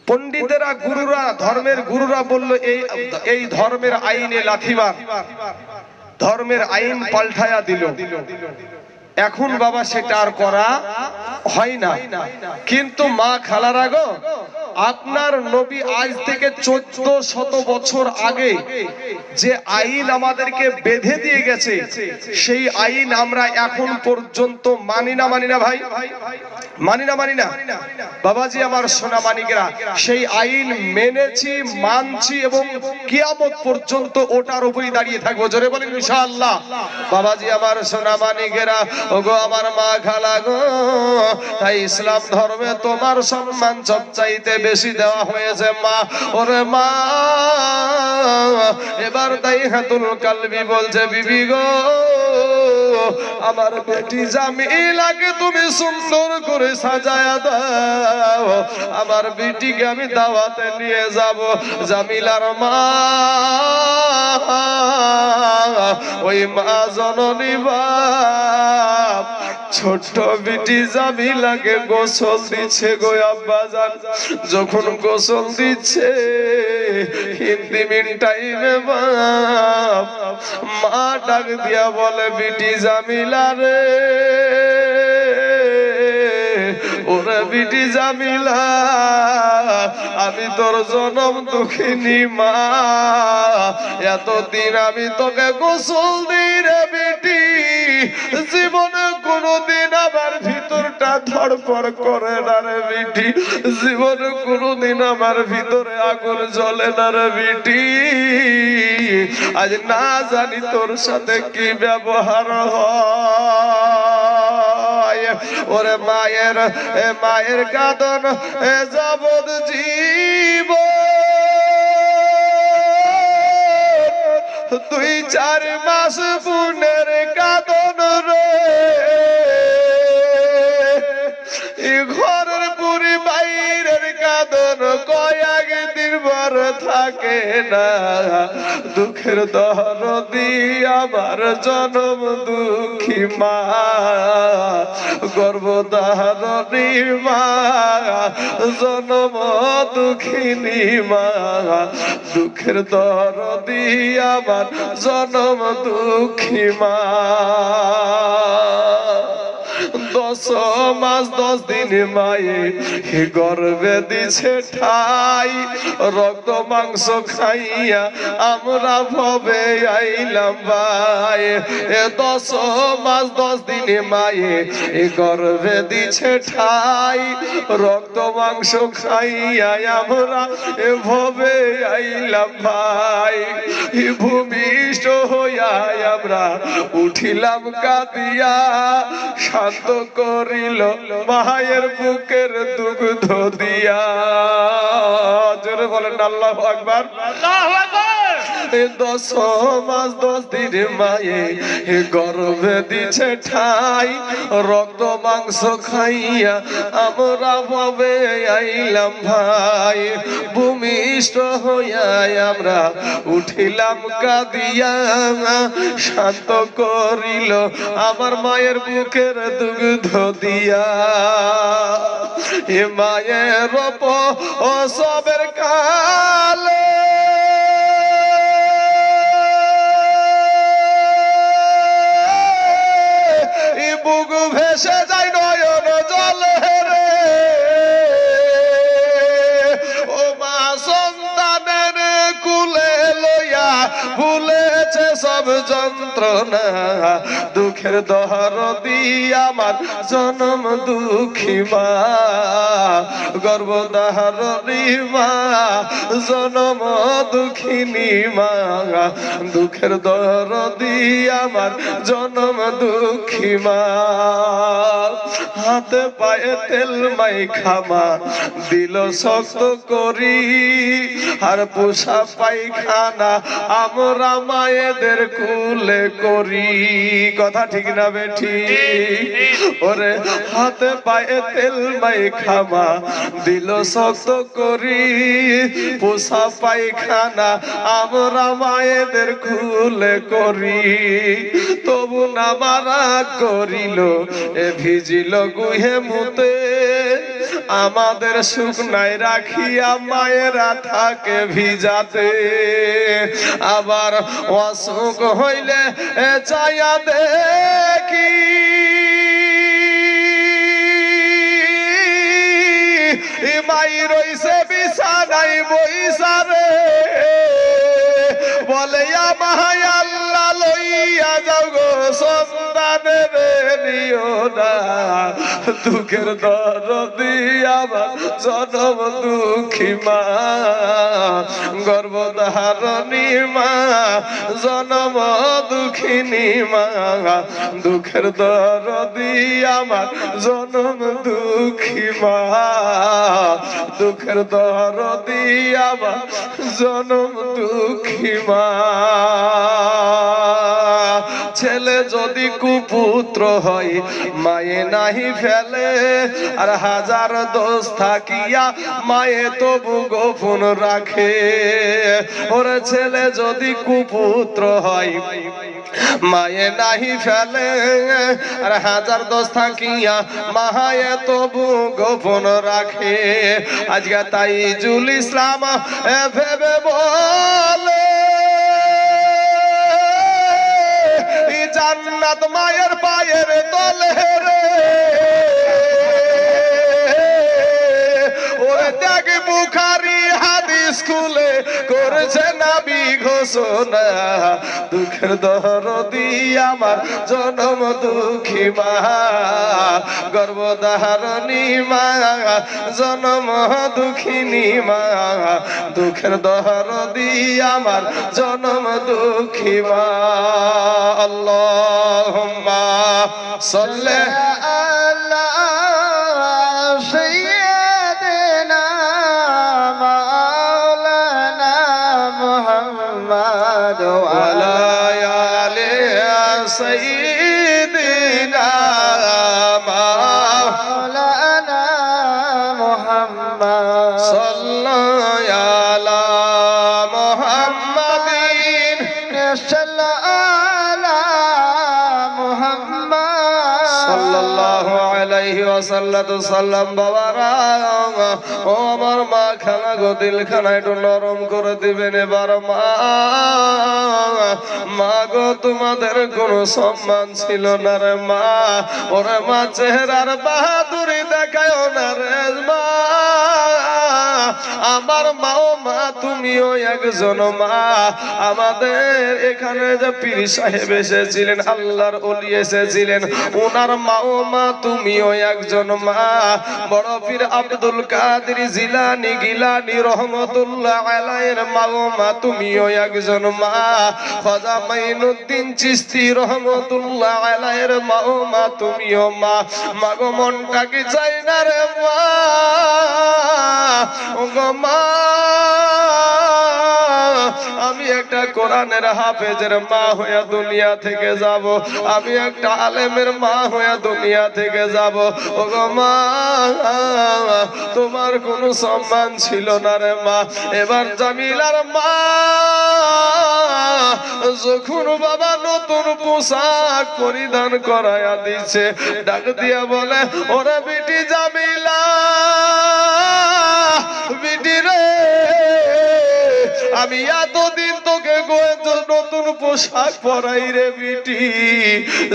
পণ্ডিতেরা, গুরুরা, ধর্মের গুরুরা বলল এই ধর্মের আইনে লাথিমার, ধর্মের আইন পাল্টায়া দিল। এখন বাবা সেটা আর করা হয় না। কিন্তু মা খালারা গো, আপনার নবী আজ থেকে 1400 বছর আগে যে আইন আমাদেরকে বেঁধে দিয়ে গেছে, সেই আইন আমরা এখন পর্যন্ত মানি না ভাই, মানি না বাবাজি আমার সোনা মানিকেরা, সেই আইন মেনেছি, মানছি এবং কিয়ামত পর্যন্ত ওটার উপরই দাঁড়িয়ে থাকবো। জোরে বলেন ইনশাআল্লাহ। বাবাজি আমার সোনা মানিকেরা, ওগো আমার মা খালা গো, তাই ইসলাম ধর্মে তোমার সম্মান সবচাইতে বেশি দেওয়া হয়েছে মা। ওরে মা, এবার তাই হাতুল কালবি বলছে, বিবি গো, আমার বেটি জামিলাকে তুমি সুন্দর করে সাজায়া দাও, আমার বেটিকে আমি দাওয়াতে নিয়ে যাব। জামিলার মা, ওই মা জননী বাপ ছোট্ট বিটি জামিলাকে গোসল দিচ্ছে গো আব্বাজান। যখন গোসল দিচ্ছে হিন্দি মিন টাইমে বাপ মা ডাক দিয়া বলে, বিটি জামিলা রে, ওরে বিটি জামিলা, আমি তোর জনম দুঃখিনী মা, এতদিন আমি তোকে গোসল দিই রে বিটি, জীবনে কোনদিন আমার ভিতরটা ধড়ফড় করে না রে বিটি, জীবনে কোনদিন আমার ভিতরে আগুন জ্বলে না রে বিটি, আজ না জানি তোর সাথে কি ব্যবহার হয়। ওরে মায়ের কাঁদন যাবৎ জীব, 2-4 মাস বোনের কাঁদন রে, ঘরের পুরি বাইরের কাঁদন কয়েকদিন ভর থাকে না। দুঃখের দরদি আমার জনম দুঃখী মা, গর্ভধারণী মা, জনম দুঃখিনী মা, দুঃখের দরদি আমার জনম দুঃখী মা। 10 মাস 10 দিন মায়ে গর্ভে দিছে ঠাই, রক্ত মাংস খাইয়া আমরা ভবে আইলাম ভাই। 10 মাস 10 দিন মায়ে গর্ভে দিছে ঠাই, রক্ত মাংস খাইয়া আমরা ভবে আইলাম ভাই। ভূমিষ্ঠ হইয়া আমরা উঠিলাম কাঁদিয়া, শান্ত করিল মায়ের বুকের দুগ্ধ দিয়া। জোরে বলেন আল্লাহু আকবার। আল্লাহু আকবার। 10 মাস 10 দিন মায়ে গর্ভে দিছে ঠাই, রক্ত মাংস খাইয়া আমরা ভাবে আইলাম ভাই, ভূমিষ্ঠ হইয়া আমরা উঠিলাম কাঁদিয়া, শান্ত করিল আমার মায়ের বুকের দুগ্ধ দিয়া। এ মায়ের সবের কালে বুক ভেসে যায় নয়ন জলে রে, ও মা সন্তানের কুলে লইয়া ভুলেছে সব যন্ত্রণা, দুঃখের দরদি আমার জনম দুঃখী মা, গর্ভধারণী মা জনম দুঃখিনী মা, দুঃখের দরদি আমার জনম দুঃখী মা। হাতে পায়ে তেল মাইখা মা দিল শক্ত করি, আর পোষা পায়খানা আমরা মায়েদের কুলে করি। কথা ঠিক না বেঠি? ওরে হাতে পায়ে তেল মাইখা মা দিল শক্ত করি, পোষা পায়খানা আমরা মায়েদের কুলে করি। তবু না মারা করিল এ ভিজিল গুহে মুতে, আমাদের শুকনায় রাখিয়া মায়েরা থাকে ভিজাতে। আবার অসুখ হইলে চাইয়া দেখি মাই রইছে বিছানাই বইসা রে, বলে মাই আল্লাহ লইয়া যাও গো সন্তানের নিও না, দুঃখের দরদি আমার জনম দুঃখী মা, গর্ভধারণী মা জনম দুঃখিনী মা, দুঃখের দরদি আমার জনম দুঃখী মা, দুঃখের দরদি আমার জনম দুঃখী মা। ছেলে যদি কুপুত্র হয় মায়ে নাহি ফেলে, আর হাজার দোষ থাকিয়া মায়ে তবু গোপন রাখে। ওরে ছেলে যদি কুপুত্র হয় মায়ে নাহি ফেলে, আর হাজার দোষ থাকিয়া মায়ে তবু গোপন রাখে। আজকে তাইজুল ইসলাম ভেবে বলে জান্নাত মায়ের পায়ের তলে রে, ওরে ত্যাগ বুখারী হাদিস খুলে করেছে নবী ঘোষণা, দুঃখের দরদি আমার জনম দুঃখী মা, গর্ভধারণী মা জনম দুঃখিনী মা, দুঃখের দরদি আমার জনম দুঃখী মা। আল্লাহুম্মা সাল্লি আলা সাইয়্যিদিনা মাওলানা মুহাম্মদ ওয়া আলা আলি সাইয়্যিদিনা মাওলানা মুহাম্মদ সাল্লাল্লাহু আলা মুহাম্মাদিন সাল্লাল্লাহু আলাইহি ওয়াসাল্লাম। বাবারা ও আমার মা খানা গো দিলখানা একটু নরম করে দিবেন এবার। মা গো তোমাদের কোনো সম্মান ছিল না রে মা, ওরে মা চেহারার বাহাদুরি দেখায় না রে মা, আমার মাও মা তুমিও একজন মা। আমাদের এখানে যে পীর সাহেব এসেছিলেন, আল্লাহর ওলি এসেছিলেন, ওনার মাও মা, তুমিও একজন মা। বড় পীর আব্দুল কাদের জিলানী গিলানী রহমতুল্লাহ আলাইহির মাও মা, তুমিও একজন মা। খাজা মাইনুদ্দিন চিশতি রহমতুল্লাহ আলাইহির মাও মা, তুমিও মা। মাগো মনটা কি চাই না রে মা, ওগো মা, আমি একটা কোরআনের হাফেজের মা হয়ে দুনিয়া থেকে যাব, আমি একটা আলেমের মা হয়ে দুনিয়া থেকে যাব। ওগো মা, তোমার কোনো সম্মান ছিল না রে মা। এবার জামিলার মা যখন বাবা নতুন পোশাক পরিধান করায়া দিছে, ডাক দিয়া বলে, ওরে বিটি জামিলা, বিটি রে, আমি এতদিন তোকে নতুন পোশাক পরাই রে বিটি,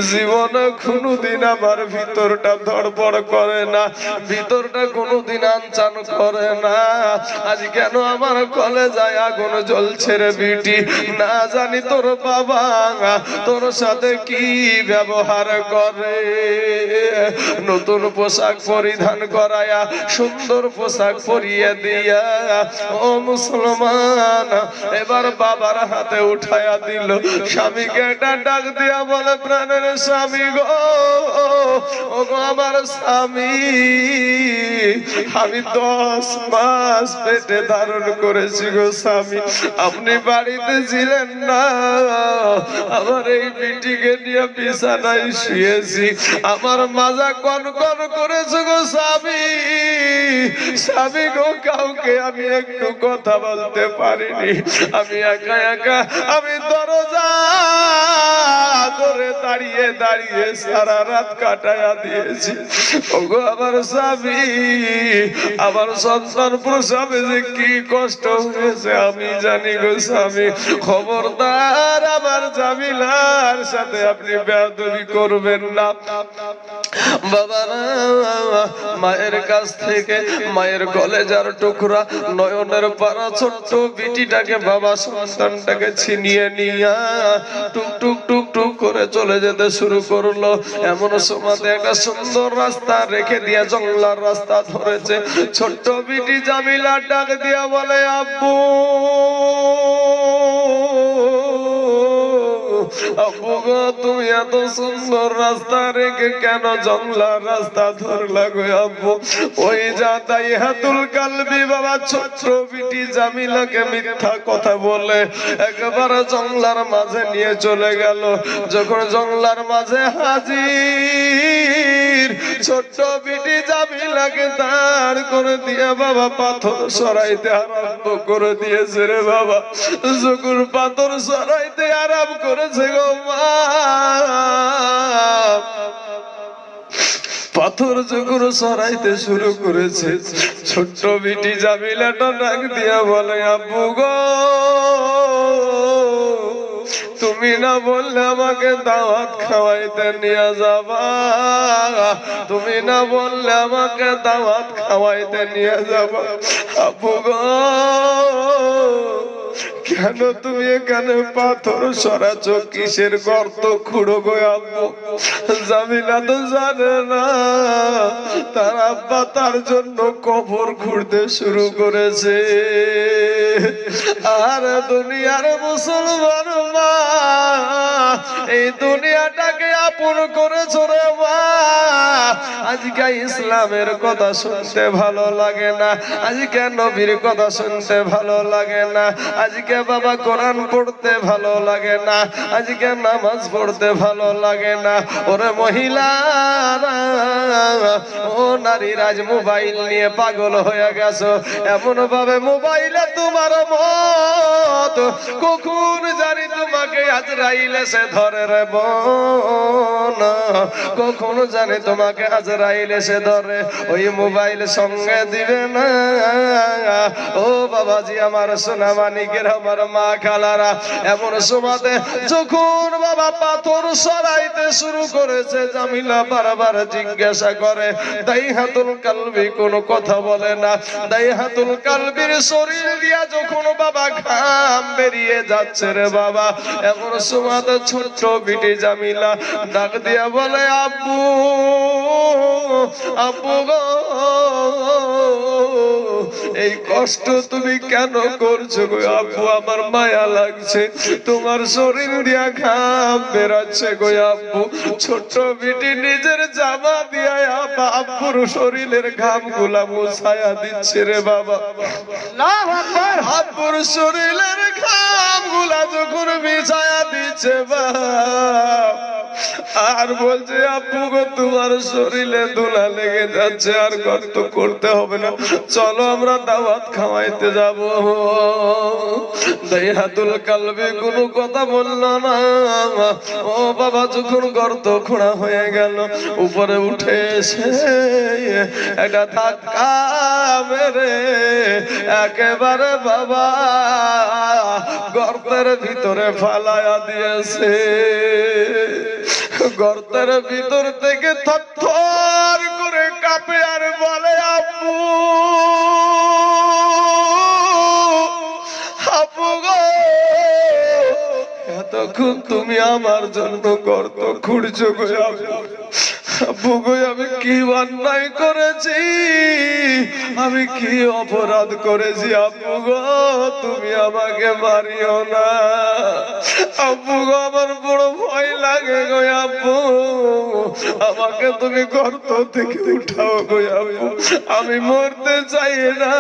জীবনে কোনোদিন আমার ভিতরটা ধড়পড় করে না, ভিতরটা কোনোদিন আনচান করে না। আজ কেন আমার কলেজায় আগুন জ্বলছে রে বিটি, না জানি তোর বাবা তোর সাথে কি ব্যবহার করে। নতুন পোশাক পরিধান করায়া, সুন্দর পোশাক পরিয়ে দিয়া, ও মুসলমান, এবার বাবার হাতে উঠায়া দিল। স্বামীকে একটা ডাক দিয়া বলে, প্রাণের স্বামী গো, ও গো আমার স্বামী, আমি 10 মাস পেটে ধারণ করেছি গো স্বামী, আপনি বাড়িতে ছিলেন না, আমার এই বিটিকে নিয়ে বিছানায় শুয়েছি, আমার মাজা কনকন করেছে গো স্বামী, স্বামী গো, কাউকে আমি একটু কথা বলতে পারিনি, আমি একা একা আমি দরজা ধরে দাঁড়িয়ে দাঁড়িয়ে সারা রাত কাটায়া দিয়েছি। ওগো আমার স্বামী, আমার সন্তান প্রসবে যে কি কষ্ট হয়েছে আমি জানি গো স্বামী, খবরদার আমার জামিলার সাথে আপনি বেয়াদবি করবেন না। বাবারা, মায়ের কাছ থেকে মায়ের কলেজার টুকরা নয়নের পাড়া ছোট্ট বিটিটাকে বাবা সন্তানটাকে ছিনিয়ে নিয়া টুক টুক টুক টুক করে চলে যেতে শুরু করলো। এমন সময় একটা সুন্দর রাস্তা রেখে দিয়া জঙ্গলার রাস্তা ধরেছে। ছোট্ট বিটি জামিলা ডাক দিয়া বলে, আব্বু, আব্বু গো, তুমি এত সুন্দর রাস্তা রেখে কেন জঙ্গলার রাস্তা ধরলা গো আব্বু? ওই যা দাইহাতুল কালবি বাবা ছোট্ট বিটি জামিলাকে মিথ্যা কথা বলে একবার জঙ্গলার মাঝে নিয়ে চলে গেল। যখন জঙ্গলার মাঝে হাজির, ছোট্ট বিটি জামিলাকে দাঁড় করে দিয়ে বাবা পাথর সরাইতে আরম্ভ করে দিয়েছে রে বাবা। যখন পাথর সরাইতে আরম্ভ করেছে গো মা, পাথর যখন সরাইতে শুরু করেছে, ছোট্ট বিটি জামিলাটা ডাক দিয়া বলে, আব্বু গো, তুমি না বললে আমাকে দাওয়াত খাওয়াইতে নিয়ে যাবা, তুমি না বললে আমাকে দাওয়াত খাওয়াইতে নিয়ে যাবা, আব্বু গো, কেন তুমি এখানে পাথর সরাচ্ছ? কিসের গর্ত খুঁড়ো গো আব্বু? জামিলা তো জানে না তার আব্বা তার জন্য কবর খুঁড়তে শুরু করেছে। আর দুনিয়ার মুসলমান মা, এই দুনিয়াটাকে আপন করেছ রে মা। আজকে ইসলামের কথা শুনতে ভালো লাগে না, আজকে নবীর কথা শুনতে ভালো লাগে না, আজকে বাবা কোরআন পড়তে ভালো লাগে না, আজকে নামাজ পড়তে ভালো লাগে না। ওরে মহিলারা, ও নারীরা, আজ মোবাইল নিয়ে পাগল হয়ে গেছো। এমন ভাবে মোবাইলে তোমার মত, কখন জানি তোমাকে আজরাইল এসে ধরে রে বোন, কখন জানি তোমাকে আজরাইল এসে ধরে। ওই মোবাইল সঙ্গে দিবে না। ও বাবাজি, আমার সোনা মানিকের, আমার মা খালারা, এমন সময়তে যখন বাবা পাথর সরাইতে শুরু করেছে, জামিলা বারবার জিজ্ঞাসা করে, দাইহাতুল কালবি কোনো কথা বলে না। দাইহাতুল কালবির শরীর দিয়া যখন বাবা ঘাম বেরিয়ে যাচ্ছে রে বাবা, এমন সময় তো ছোট্ট বিটি জামিলা ডাক দিয়া বলে আব্বু, আব্বু গো, এই কষ্ট তুমি কেন করছো গো আব্বু? আমার মায়া লাগছে, তোমার শরীর দিয়া ঘাম বেরাচ্ছে গো আব্বু। ছোট্ট বিটি নিজের জামা দিয়া আব্বুর শরীরের ঘাম গুলা মুছায়া দিচ্ছে রে বাবা। আব্বুর শরীরের ঘাম গুলা যখন বিছায়া দিচ্ছে বাপ, আর বলছে আব্বু গো তোমার শরীরে ধুলা লেগে যাচ্ছে, আর কষ্ট করতে হবে না, চলো আমরা দাওয়াত খাওয়াইতে যাব। দাইহাতুল কালবি কোনো কথা বলল না। ও বাবা যখন গর্ত খোঁড়া হয়ে গেল, উপরে উঠে এসে একটা ধাক্কা মেরে একেবারে বাবা গর্তের ভিতরে ফালায়া দিয়েছে। গর্তের ভিতর থেকে থরথর করে কাঁপে আর বলে আব্বু, আব্বু গো, এতক্ষণ তুমি আমার জন্য গর্ত খুঁড়ছো গো আব্বু। আব্বু গো আমি কি অন্যায় করেছি, আমি কি অপরাধ করেছি আব্বু গো, তুমি আমাকে মারিও না। আব্বু গো আমার বড় ভয় লাগে গো আব্বু, আমাকে তুমি গর্ত থেকে উঠাও গো আব্বু, আমি মরতে চাই না।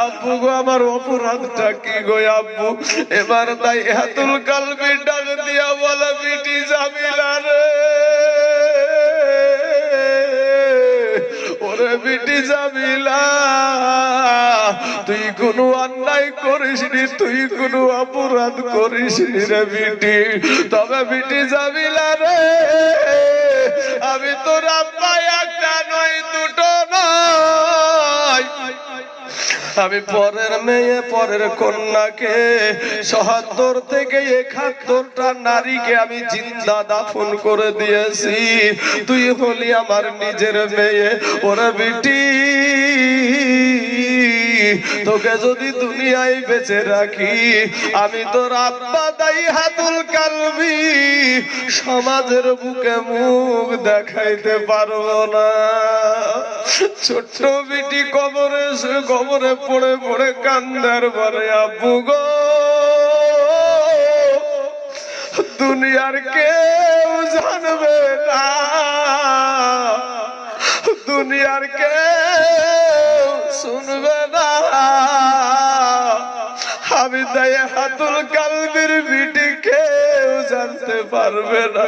আব্বু গো আমার অপরাধটা কি গো আব্বু? এবার দাইহাতুল কালবি ডাক দিয়া বলে বিটি জামিলা রে, ওরে বিটি জামিলা, তুই কোনো অন্যায় করিসনি, তুই কোনো অপরাধ করিসনি রে বিটি। তবে বিটি জামিলা রে, আমি তোর আব্বা একটা নয় দুটো নয়, আমি পরের মেয়ে পরের কন্যাকে ৭৭ থেকে ৭১টা নারীকে আমি জিন্দা দাফন করে দিয়েছি, তুই হলি আমার নিজের মেয়ে। ওরে বিটি, তোকে যদি দুনিয়ায় বেঁচে রাখি, আমি তোর আব্বা দাইহাতুল কালবি সমাজের বুকে মুখ দেখাইতে পারবো না। ছোট্ট বিটি কবরে পড়ে পড়ে কান্দার বলে আব্বু গো, দুনিয়ার কেউ জানবে না, দুনিয়ার কেউ শুনবে না, আমি দাইহাতুল কালবির বিটি কেউ জানতে পারবে না।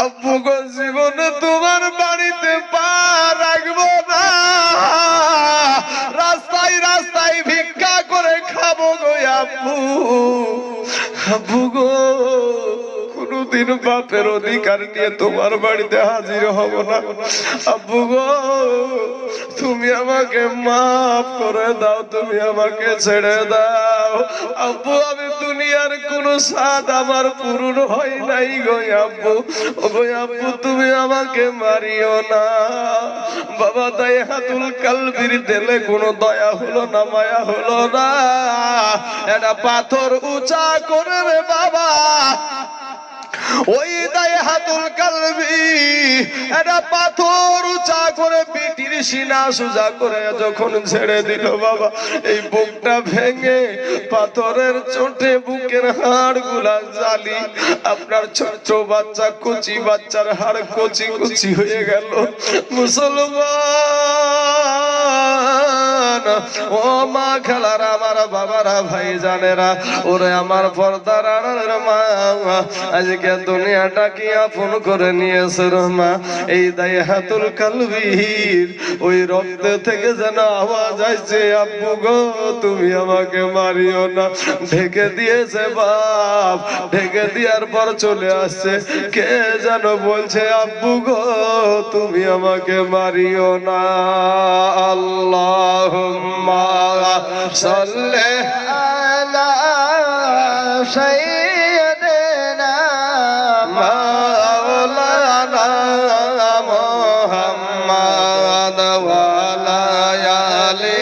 আব্বু গো জীবনে তোমার বাড়িতে পা রাখবো না, রাস্তায় রাস্তায় ভিক্ষা করে খাবো গো আব্বু। আব্বু গো কোনদিন বাপের অধিকার নিয়ে তোমার বাড়িতে হাজির হব না। আব্বু গো তুমি আমাকে মাফ করে দাও, তুমি আমাকে ছেড়ে দাও। আব্বু আমি দুনিয়ার কোন স্বাদ আমার পূরণ হয় নাই গো আব্বু। ও গো আব্বু তুমি আমাকে মারিও না। বাবা দাইহাতুল কালবির দিলে কোনো দয়া হলো না, মায়া হলো না। একটা পাথর উঁচা করে রে বাবা ওই দাইহাতুল কালবি একটা পাথর উঁচা করে বিটির সিনা সোজা করে যখন ছেড়ে দিল বাবা, এই বুকটা ভেঙে পাথরের চোটে বুকের হাড় গুলা জালি, আপনার ছোট বাচ্চা কচি বাচ্চার হাড় কচি কচি হয়ে গেল। মুসলমান ও মা খেলার আমার বাবারা ভাই জানেরা, ওরে আমার পর্দার আড়ালের মা, আজকে দুনিয়াটা কি আপন করে নিয়েছে রহমা। এই দাইহাতুল কালবির ওই রক্ত থেকে যেন আওয়াজ আসছে আব্বু গো তুমি আমাকে মারিও না। ঢেকে দিয়েছে বাপ, ঢেকে দেওয়ার পর চলে আসছে কে যেন বলছে আব্বু গো তুমি আমাকে মারিও না। আল্লাহুম্মা সাল্লি আলা সাইয়্যিদিনা মাওলানা মুহাম্মদ ওয়া আলা আলি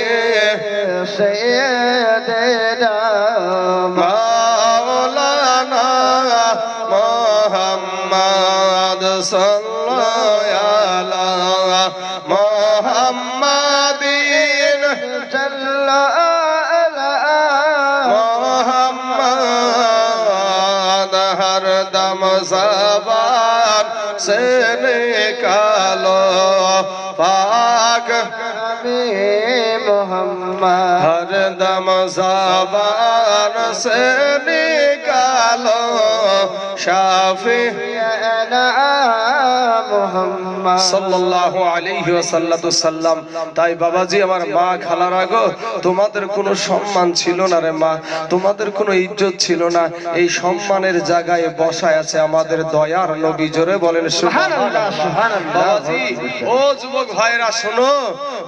সাইয়্যিদিনা से निकालो पाक मोहम्मद हर दम ज़बान से निकालो शाफी मोहम्मद सल्लल्लाहु अलैहि ওয়াসাল্লাম। তাই বাবাজি আমার মা খালারা গো, তোমাদের কোনো সম্মান ছিল না রে মা, তোমাদের কোনো ইজ্জত ছিল না। এই সম্মানের জায়গায় বসায় আছে আমাদের দয়ার নবী। জোরে বলেন সুবহানাল্লাহ সুবহানাল্লাহ। বাবাজি ও যুবক ভাইরা শোনো,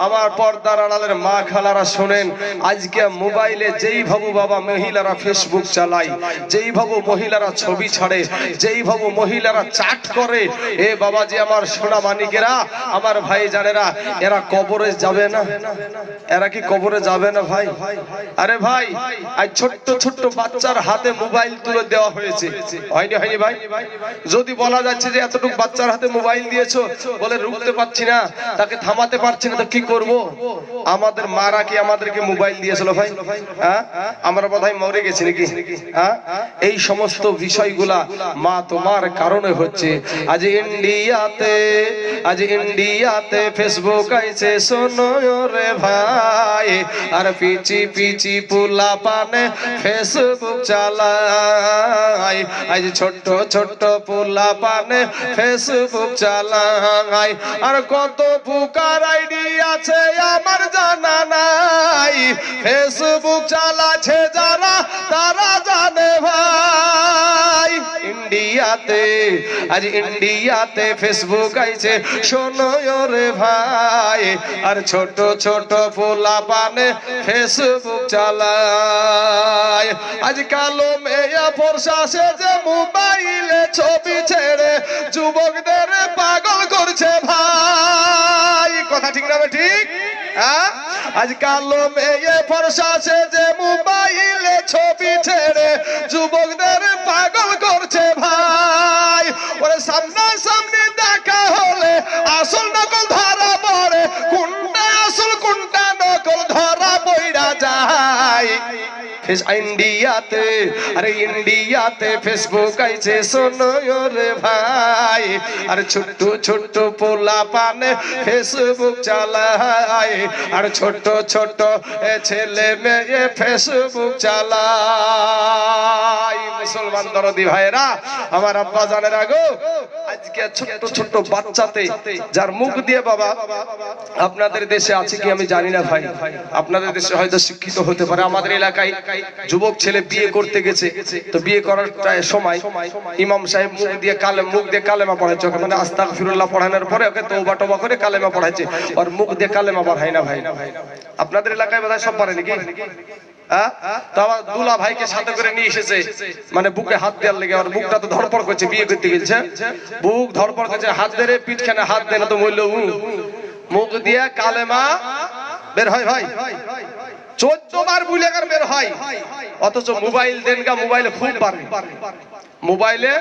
আমার পর্দার আড়ালের মা খালারা শোনেন, আজকে মোবাইলে যেই ভাবু বাবা মহিলারা ফেসবুক চালায়, যেই ভাবু মহিলারা ছবি ছাড়ে, যেই ভাবু মহিলারা চাট করে, এ বাবাজি আমার সোনা মানিকেরা, আমার ভাই জানেরা, এরা কবরে যাবে না? এরা কি কবরে যাবে না ভাই? আরে ভাই আজ ছোট্ট ছোট্ট বাচ্চার হাতে মোবাইল তুলে দেওয়া হয়েছে, হয়নি হয়নি ভাই? যদি বলা যাচ্ছে যে এতটুকু বাচ্চার হাতে মোবাইল দিয়েছো, বলে রুখতে পারছি না, তাকে থামাতে পারছি না, তো কি করব? আমাদের মারা কি আমাদেরকে মোবাইল দিয়েছিল ভাই? হ্যাঁ, আমরা বোধহয় মরে গেছি নাকি? হ্যাঁ, এই সমস্ত বিষয়গুলা মা তোমার কারণে হচ্ছে। আজ ইন্ডিয়াতে ফেসবুক আইছে শোনো রে ভাই, আর পিচি পিচি পুলা পানে ফেসবুক চালায়। আজ ছোট্ট ছোট্ট পুলা পানে ফেসবুক চালায়, আর কত পুকার আইডি আছে আমার জানা নাই। ফেসবুক চালাচ্ছে যারা তারা জানে ভাই। ইন্ডিয়াতে ফেসবুক আইছে শোনো রে ভাই, আর ছোট ছোট পোলা পানে ফেসবুক চালায়। আজ কালো মেয়া ফর্সা সেজে মোবাইলে ছবি ছেড়ে যুবকদের পাগল করছে ভাই। কথা ঠিক না ঠিক? আজ কালো মেয়ে ফর্সা সেজে মোবাইলে ছবি ছেড়ে যুবকদের পাগল করছে ভাই। ওরে সামনা সামনে দেখা হলে আসল নকল ধরা পড়ে, কোনটা আসল কোনটা নকল ধরা পড়া যায়। ইন্ডিয়াতে ফেসবুক আইছে শোনো রে ভাই, আর ছোট্ট ছোট্ট পোলা পানে ফেসবুক চালায়, আর ছোট্ট ছোট্ট ছেলে মেয়ে ফেসবুক চালায়। মুসলমান দরদি ভাইরা, আমার আব্বা জানেরা গো, আজকে ছোট্ট ছোট্ট বাচ্চাতে যার মুখ দিয়ে বাবা, আপনাদের দেশে আছে কি আমি জানি না ভাই, আপনাদের দেশে হয়তো শিক্ষিত হতে পারে। আমাদের এলাকায় যুবক ছেলে বিয়ে করতে গেছে, তো বিয়ে করার সময় ইমাম সাহেব মুখ দিয়ে কালেমা পড়াচ্ছে, মানে আস্তাগফিরুল্লাহ পড়ানোর পরে ওকে তওবা টওবা করে কালেমা পড়াচ্ছে, আর মুখ দিয়ে কালেমা পড়ায় না ভাই। আপনাদের এলাকায় বোধহয় সব পারে নাকি? দুলা ভাইকে সাথে করে নিয়ে এসেছে, মানে বুকে হাত দেওয়ার লেগে, আর বুকটা তো ধরপড় করছে, বিয়ে করতে গেছে, বুক ধরপড় করছে, হাত ধরে পিঠখানে হাত দেয় না তো মূল্য, মুখ দিয়ে কালেমা বের হয় ভাই, 14 বার বুলেগার বের হয়। অথচ মোবাইল দেনগা, মোবাইলে খুব পারে, মোবাইলে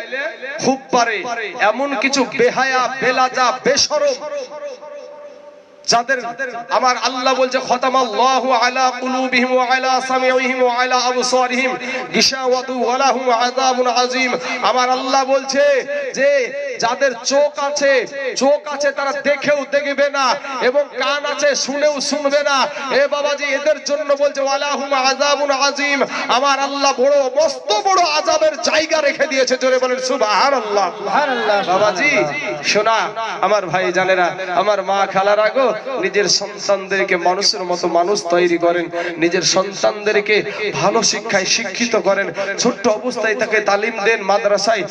খুব পারে এমন কিছু বেহায়া বেলাজা বেশরম যাদের আমার আল্লাহ বলছে খতামাল্লাহু আলা কুলুবিহিম ওয়া আলা সামিইহিম ওয়া আলা আবসারিহিম গিশাওয়াতু ওয়া লাহুম আযাবুন আযীম। আমার আল্লাহ বলছে যে যাদের চোখ আছে তারা দেখেও দেখবে না, এবং কান আছে শুনেও শুনবে না। এ বাবাজি এদের জন্য বলছে ওয়া লাহুম আযাবুন আযীম। আমার আল্লাহ বড় মস্ত বড় আযাবের জায়গা রেখে দিয়েছে। জোরে বলেন সুবহানাল্লাহ সুবহানাল্লাহ। বাবাজি শোনা আমার ভাই জানেরা, আমার মা খালারা গো, নিজের সন্তানদেরকে মানুষের মতো মানুষ তৈরি করেন, নিজের সন্তানদেরকে ভালো শিক্ষায় শিক্ষিত করেন, ছোট্ট অবস্থায় তাকে তালিম দেন, মাদ্রাসায়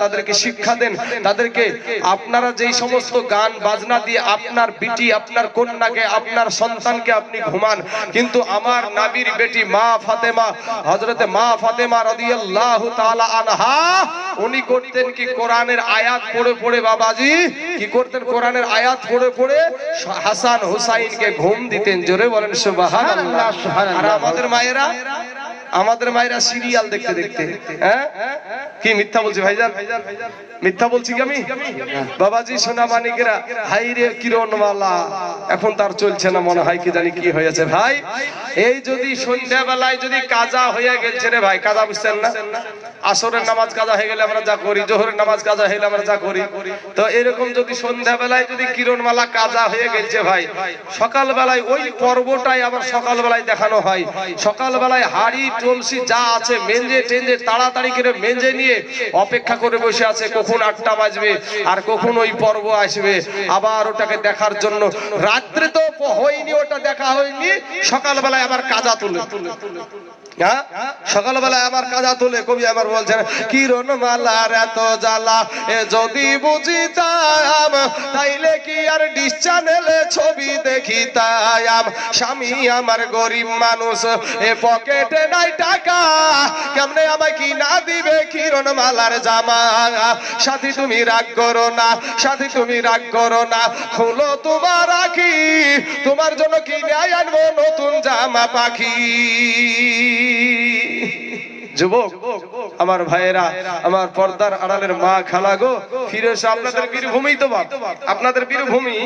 তাদেরকে শিক্ষা দেন, তাদেরকে আপনারা যেই সমস্ত গান বাজনা দিয়ে আপনার বিটি, আপনার কন্যাকে, আপনার সন্তানকে আপনি ঘুমান, কিন্তু আমার নবীর বেটি মা ফাতেমা, হযরতে মা ফাতেমা রাদিয়াল্লাহু তাআলা আনহা, উনি করতেন কি কোরআনের আয়াত পড়ে পড়ে, বাবাজি কি করতেন, কোরআনের আয়াত পড়ে পড়ে হাসান হুসাইনকে ঘুম দিতেন। জোরে বলেন সুবহানাল্লাহ। আর আমাদের মায়েরা সিরিয়াল দেখতে দেখতে, হ্যাঁ কি মিথ্যা বলছি ভাইজান? মিথ্যা বলছি কি আমি? বাবাজি সোনা মানিকেরা, হাইরে কিরণমালা, এখন তার চলছে না মনে হয়, কি জানি কি হয়েছে ভাই। এই যদি সন্ধ্যাবেলায় যদি কাজা হয়ে গেছে রে ভাই, কাজা বুঝছেন না, আসরের নামাজ কাজা হয়ে গেলে আমরা যা করি, জোহরের নামাজ কাজা হয়ে গেলে আমরা যা করি, তো এরকম যদি সন্ধ্যাবেলায় যদি কিরণমালা কাজা হয়ে গেছে ভাই, সকালবেলায় ওই পর্বটাই আবার সকালবেলায় দেখানো হয়। সকালবেলায় হাড়ি টলসি যা আছে মেঞ্জে টেঞ্জে তাড়াতাড়ি করে মেঞ্জে নিয়ে অপেক্ষা করে বসে আছে কখন 8টা বাজবে আর কখন ওই পর্ব আসবে, আবার ওটাকে দেখার জন্য। রাত্রে তো হয়নি, ওটা দেখা হয়নি, সকালবেলায় আবার কাজা তুলে, সকালবেলায় আবার কাজা তুলে। কবি আবার বলছেন, কিরণ মালার এত জ্বালা এ যদি বুঝিতাম, তাইলে কি আর ডিশ চ্যানেলে ছবি দেখিতাম। স্বামী আমার গরিব মানুষ, এ পকেটে নাই টাকা, কেমনে আমায় কি না দিবে কিরণ মালার জামা। সাথী তুমি রাগ করো না, সাথী তুমি রাগ করো না, খুলো তোমার আখি, তোমার জন্য কিনে আনবো নতুন জামা পাখি। যুবক আমার ভাইয়েরা, আমার পর্দার আড়ালের মা খালা গো, ফিরে এসো। আপনাদের বীরভূমি তো বাপ, আপনাদের বীরভূমি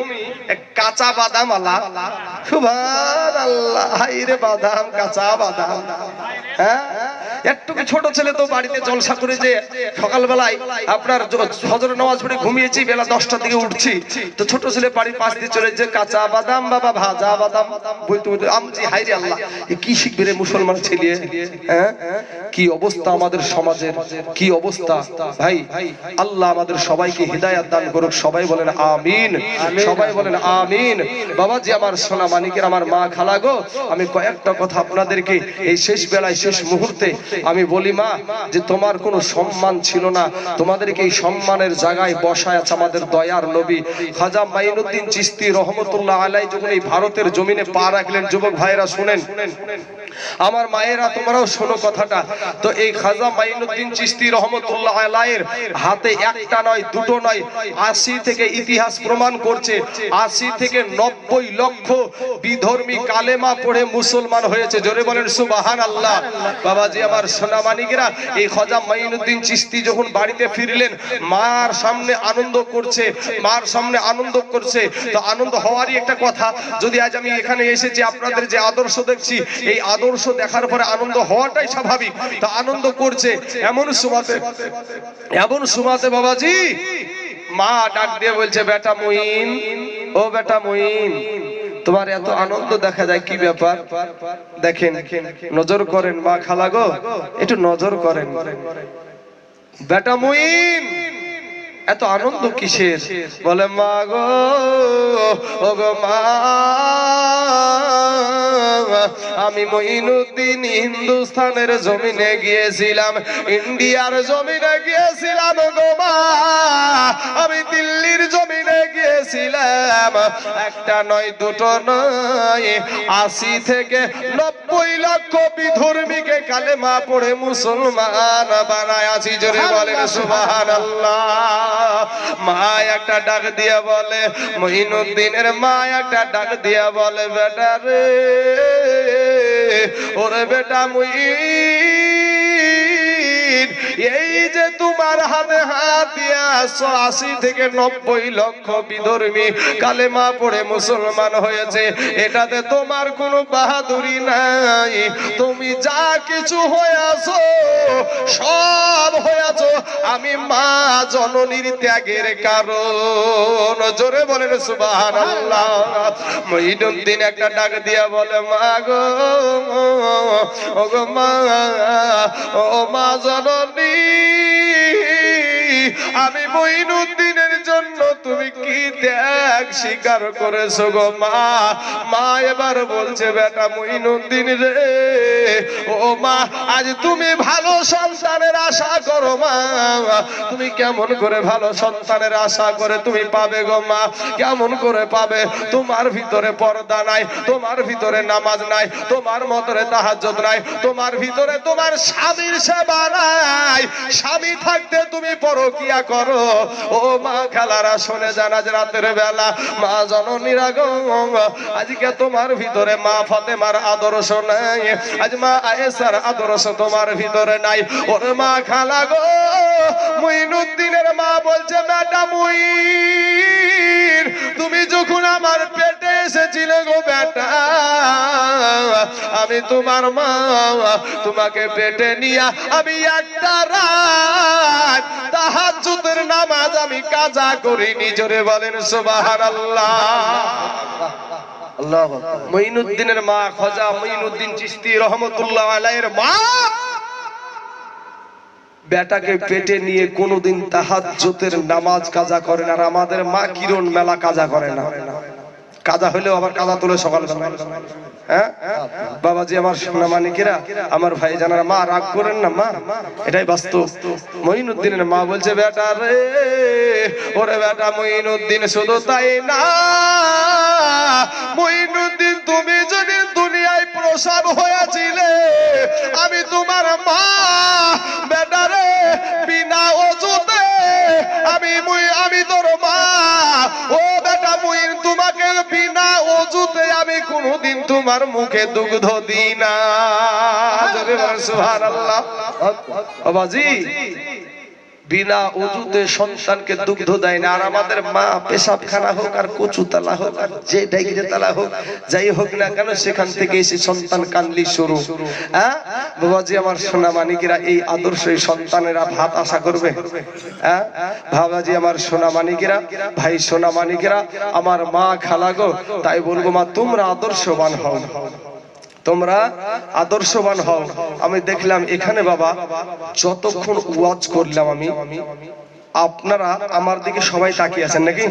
কাঁচা বাদাম আলা, সুবহানাল্লাহ, হাই রে বাদাম, কাঁচা বাদাম। হ্যাঁ, একটু ছোট ছেলে তো বাড়িতে জলসা করে যে সকালবেলায় আপনার ফজরের নামাজ পড়ে ঘুমিয়েছি, বেলা 10টার দিকে উঠছি, তো ছোট ছেলে বাড়ির পাশ দিয়ে চলে যে কাঁচা বাদাম বাবা, ভাজা বাদাম বলতে বলতে আমজি, হাই রে আল্লাহ, কি শিখবে রে মুসলমান ছেলে। হ্যাঁ, কি অবস্থা আমাদের সমাজের, কি অবস্থা ভাই। আল্লাহ আমাদের সবাইকে হিদায়াত দান করুক, সবাই বলেন আমিন, সবাই বলেন আমিন। বাবাজি আমার সোনা মানিকের, আমার মা খালা গো, আমি কয়েকটা কথা আপনাদেরকে এই শেষ বেলায় শেষ মুহূর্তে আমি বলি মা, যে তোমার কোনো সম্মান ছিল না, তোমাদেরকে এই সম্মানের জায়গায় বসায় আছে আমাদের দয়ার নবী খাজা মাইনুদ্দিন চিশতি রহমতুল্লাহ আলাইহি। যখন এই ভারতের জমিনে পা রাখলেন, যুবক ভাইরা শুনেন, আমার মায়েরা তোমরাও শোনো কথাটা। তো এই খাজা মাইনুদ্দিন চিশতি রহমতুল্লাহ আলাইহির হাতে একটা নয়, দুটো নয়, 80 থেকে ইতিহাস প্রমাণ করছে 80 থেকে 90 লক্ষ বিধর্মী কালেমা পড়ে মুসলমান হয়েছে। জোরে বলেন সুবহানাল্লাহ। বাবাজি আমার সোনা মানিকেরা, এই খাজা মাইনুদ্দিন চিশতি যখন বাড়িতে ফিরলেন, মার সামনে আনন্দ করছে, মার সামনে আনন্দ করছে। তো আনন্দ হওয়ারই একটা কথা, যদি আজ আমি এখানে এসেছি, আপনাদের যে আদর্শ দেখছি, এই আদর্শ দেখার পরে আনন্দ হওয়াটাই স্বাভাবিক। তো আনন্দ করছে, এমন সুমাতে বাবাজি মা ডাক দিয়ে বলছে, বেটা মুইন, ও বেটা মুইন, তোমার এত আনন্দ দেখা যায়, কি ব্যাপার? দেখেন, নজর করেন মা খালা গো, একটু নজর করেন। বেটা মুইন, এত আনন্দ কিসের? বলে মা গো, ও গো মা, আমি মঈনুদ্দিন হিন্দুস্তানের জমিনে গিয়েছিলাম, ইন্ডিয়ার জমিনে গিয়েছিলাম গো মা, আমি দিল্লির জমিনে গিয়েছিলাম, একটা নয়, দুটো নয়, 80 থেকে 90 লক্ষ বিধর্মীকে কালেমা পড়ে মুসলমান বানায় আছি। জোরে বলেন সুবহানাল্লাহ। মা একটা ডাক দিয়া বলে, মঈনুদ্দিনের মা একটা ডাক দিয়া বলে, বেটা রে, ওরে বেটা মুইন, এই যে তোমার হাতে হাত দিয়ে 80 থেকে 90 লক্ষ বিধর্মী কালেমা পড়ে মুসলমান হয়েছে, এটাতে তোমার কোনো বাহাদুরি নাই। তুমি যা কিছু হয়েছো, সব হয়েছো আমি মা জননীর ত্যাগের কারণ। জোরে বলেন সুবহানাল্লাহ। মঈনুদ্দিন একটা ডাক দিয়া বলে, মা গো, ও গো মা, ও মা জননী, আমি মঈনুদ্দিনের জন্য তুমি কি ত্যাগ স্বীকার করেছো গো মা। মা এবার বলছে, বেটা মঈনুদ্দিন রে, ও মা, আজ তুমি ভালো সন্তানের আশা করো মা, তুমি কেমন করে ভালো সন্তানের আশা করে তুমি পাবে গো মা? কেমন করে পাবে? তোমার ভিতরে পর্দা নাই, তোমার ভিতরে নামাজ নাই, তোমার মতরে তাহাজ্জুদ নাই, তোমার ভিতরে তোমার স্বামীর সেবা নাই, স্বামী থাকতে তুমি পরকিয়া করো। ও মা খালারা শোনে যান, আজ রাতের বেলা মা জননীরা গো, আজকে তোমার ভিতরে মা ফাতেমার আদর্শ নাই, আজ মা আয়েশার আদর্শ তোমার ভিতরে নাই। ওরে মা খালা গো, মঈনুদ্দিনের মা বলছে, বেটা মুইন, তুমি যখন আমার পেটে এসে আমি তোমার মা, তোমাকে পেটে নিয়ে আমি একটা রাত তাহাজ্জুদের নামাজ আমি কাজা করিনি। জোরে বলেন সুবহানাল্লাহ। আল্লাহু আকবার। মঈনুদ্দিনের মা খাজা মঈনুদ্দিন চিশতি রহমাতুল্লাহ আলাইহির মা বেটাকে পেটে নিয়ে কোনোদিন তাহাজ্জুদের নামাজ কাজা করে না। আর আমাদের মা কিরণ মেলা কাজা করে না। কাজা হইলেও আবার কাজা তুলে সকালবেলা। হ্যাঁ বাবাজি আমার সোনা মানিকেরা, আমার ভাই জানারা, মা রাগ করেন না মা, এটাই বাস্তব। মঈনুদ্দিনের মা বলছে বেটা রে, ওরে বেটা মঈনুদ্দিন, শুধু তাই না মঈনুদ্দিন, তুমি যদি দুনিয়ায় প্রসব হয়েছিলে, আমি তোমার মা বেটা রে, বিনা ওযুতে আমি তোর মা। ও বেটা মুইন, তোমাকে বিনা ওযুতে আমি কোনোদিন তোমার মুখে দুগ্ধ দিই না। জোরে বলেন সুবহানাল্লাহ। বাবাজি বিনা ওযুতে সন্তানকে দুগ্ধ দেয় না। আর আমাদের মা পেশাবখানা হোক আর কচু তালা হোক আর যে ডাইগিরে তালা হোক, যাই হোক না কেন, সেখান থেকে এসে সন্তান কানলি শুরু। হ্যাঁ বাবাজি আমার সোনা মানিকেরা, এই আদর্শই সন্তানেরা ভাত আশা করবে। হ্যাঁ বাবাজি আমার সোনা মানিকেরা, ভাই সোনা মানিকেরা, আমার মা খালা গো, তাই বলবো মা তোমরা আদর্শবান হও, তোমরা আদর্শবান হও। আমি দেখলাম এখানে বাবা যতক্ষণ ওয়াজ করলাম আমি, আপনারা আমার দিকে সবাই তাকিয়ে আছেন নাকি?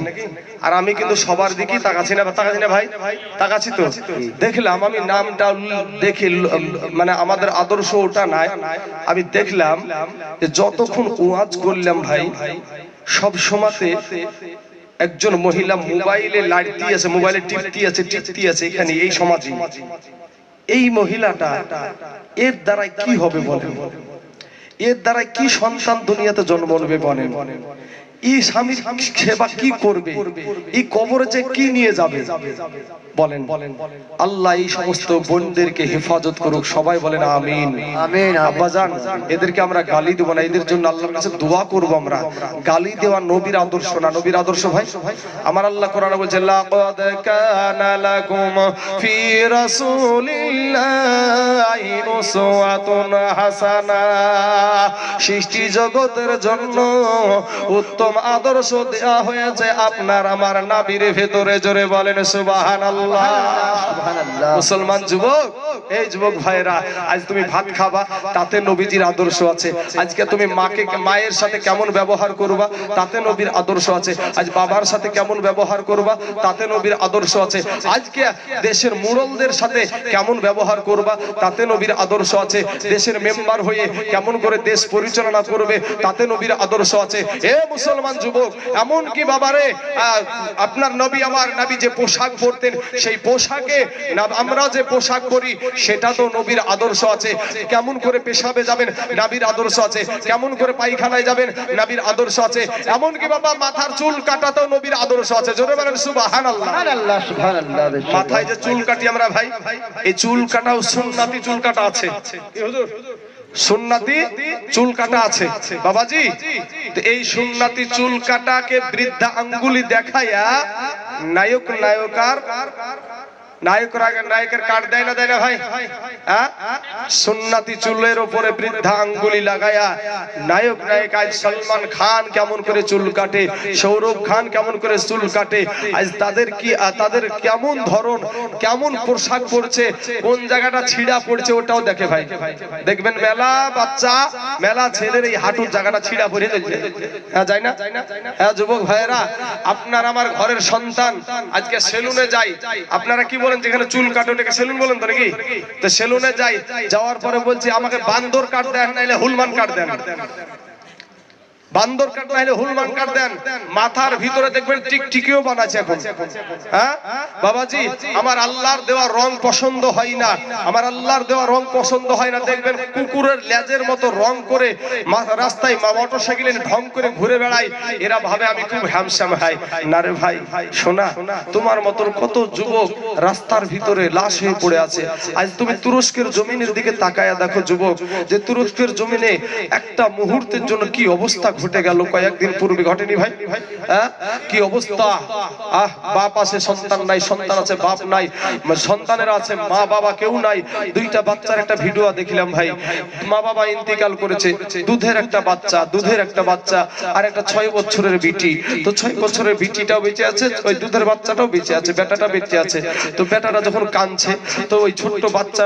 আর আমি কিন্তু সবার দিকেই তাকাচ্ছি না, তাকাচ্ছি না ভাই, তাকাচ্ছি তো। দেখলাম আমি নামটা দেখে, মানে আমাদের আদর্শ ওটা নাই, আমি দেখলাম যে যতক্ষণ ওয়াজ করলাম ভাই, সব সময়তে একজন মহিলা মোবাইলে লাড়তি আছে, মোবাইলে টিপতি আছে এখানে এই সমাজে। এই মহিলাটা এর দ্বারা কি হবে বলেন? এর দ্বারা কি সন্তান দুনিয়াতে জন্ম নেবে বলেন? এই স্বামীর সেবা কি করবে? এই কবরে যে কি নিয়ে যাবে বলেন? আল্লাহ এই সমস্ত বোনদেরকে হেফাজত করুক, সবাই বলেন আমিন আমিন। আব্বাজান এদেরকে আমরা গালি দেব না, এদের জন্য আল্লাহর কাছে দোয়া করব আমরা। গালি দেওয়া নবীর আদর্শ না। নবীর আদর্শ ভাই আমার আল্লাহ কোরআনে বলছে লাকাদ কানা লাকুম ফি রাসূলিল্লাহি উসওয়াতুন হাসানা। সৃষ্টি জগতের জন্য উত্তম আদর্শ দেয়া হয়েছে আপনার আমার নবীর ভেতরে। জোরে বলেন সুবহানাল্লাহ। মুসলমান যুবক, এই যুবক ভাইরা, আজ তুমি ভাত খাবা, তাতে নবীজির আদর্শ আছে। আজকে তুমি মায়ের সাথে কেমন ব্যবহার করবা, তাতে নবীর আদর্শ আছে। আজ বাবার সাথে কেমন ব্যবহার করবা, তাতে নবীর আদর্শ আছে। আজকে দেশের মুরলদের সাথে কেমন ব্যবহার করবা, তাতে নবীর আদর্শ আছে। দেশের মেম্বার হয়ে কেমন করে দেশ পরিচালনা করবে, তাতে নবীর আদর্শ আছে। এ মুসলমান যুবক, এমন কি বাবারে, আপনার নবী, আমার নবী যে পোশাক পরতেন, সেই পোশাকে আমরা যে পোশাক পরি সেটা তো নবীর আদর্শ আছে। কেমন করে পেশাবে যাবেন, নবীর আদর্শ আছে। কেমন করে পায়খানায় যাবেন, নবীর আদর্শ আছে। এমন কি বাবা মাথার চুল কাটাতেও নবীর আদর্শ আছে। জোরে বলেন সুবহানাল্লাহ। সুবহানাল্লাহ সুবহানাল্লাহ। মাথায় যে চুল কাটি আমরা ভাই, এই চুল কাটাও সুন্নতি চুল কাটা আছে। হুজুর সুন্নতি চুল কাটা আছে বাবাজি। এই সুন্নতি চুল কাটাকে বৃদ্ধা আঙ্গুলি দেখাইয়া নায়কের কাট দেয় না ভাই? সুন্নতি চুলের উপরে বৃদ্ধা আঙ্গুলি লাগায়া নায়ক আজ সলমান খান কেমন করে চুল কাটে, সৌরভ খান কেমন করে চুল কাটে, আজ তাদের কেমন ধরন, কেমন পোশাক পরছে, কোন জায়গাটা ছিঁড়া পড়ছে ওটাও দেখে ভাই। দেখবেন মেলা বাচ্চা, মেলা ছেলের এই হাঁটুর জায়গাটা ছিঁড়া পড়ে যাচ্ছে। হ্যাঁ যায় না? হ্যাঁ যুবক ভাইয়েরা, আপনার আমার ঘরের সন্তান আজকে সেলুনে যায়, আপনারা কি বলেন? যেখানে চুল কাটো ওটাকে সেলুন বলেন তো নাকি? তো সেলুনে যাই, যাওয়ার পরে বলছি আমাকে বান্দর কাট দেন, নাইলে হুলমান কাট দেন। বান্দর কাট নাইলে হুলমান কাট দেন। মাথার ভিতরে দেখবেন টিকটিকিও বানাচ্ছে এখন। হ্যাঁ বাবাজি, আমার আল্লাহর দেওয়া রং পছন্দ হয় না, আমার আল্লাহর দেওয়া রং পছন্দ হয় না। দেখবেন কুকুরের লেজের মতো রং করে রাস্তায় মোটরসাইকেলে ঢং করে ঘুরে বেড়ায়, এরা ভাবে আমি খুব হ্যামস্যাম। হাই না রে ভাই, শোনা, তোমার মতন কত যুবক রাস্তার ভিতরে লাশ হয়ে পড়ে আছে। আজ তুমি তুরস্কের জমিনের দিকে তাকায়া দেখো যুবক, যে তুরস্কের জমিনে একটা মুহূর্তের জন্য কি অবস্থা ঘটে গেল কয়েকদিন পূর্বে, ঘটেনি ভাই? হ্যাঁ, কি অবস্থা! বাপ আছে সন্তান নাই, সন্তান আছে বাপ নাই, সন্তানের আছে মা বাবা কেউ নাই। দুইটা বাচ্চার একটা ভিডিও দেখলাম ভাই, মা বাবা ইন্তেকাল করেছে, দুধের একটা বাচ্চা আর একটা 6 বছরের বিটি। তো 6 বছরের বিটিটাও বেঁচে আছে, ওই দুধের বাচ্চাটাও বেঁচে আছে, বেটাটা বেঁচে আছে। তো বেটাটা যখন কাঁদছে, তো ওই ছোট্ট বাচ্চা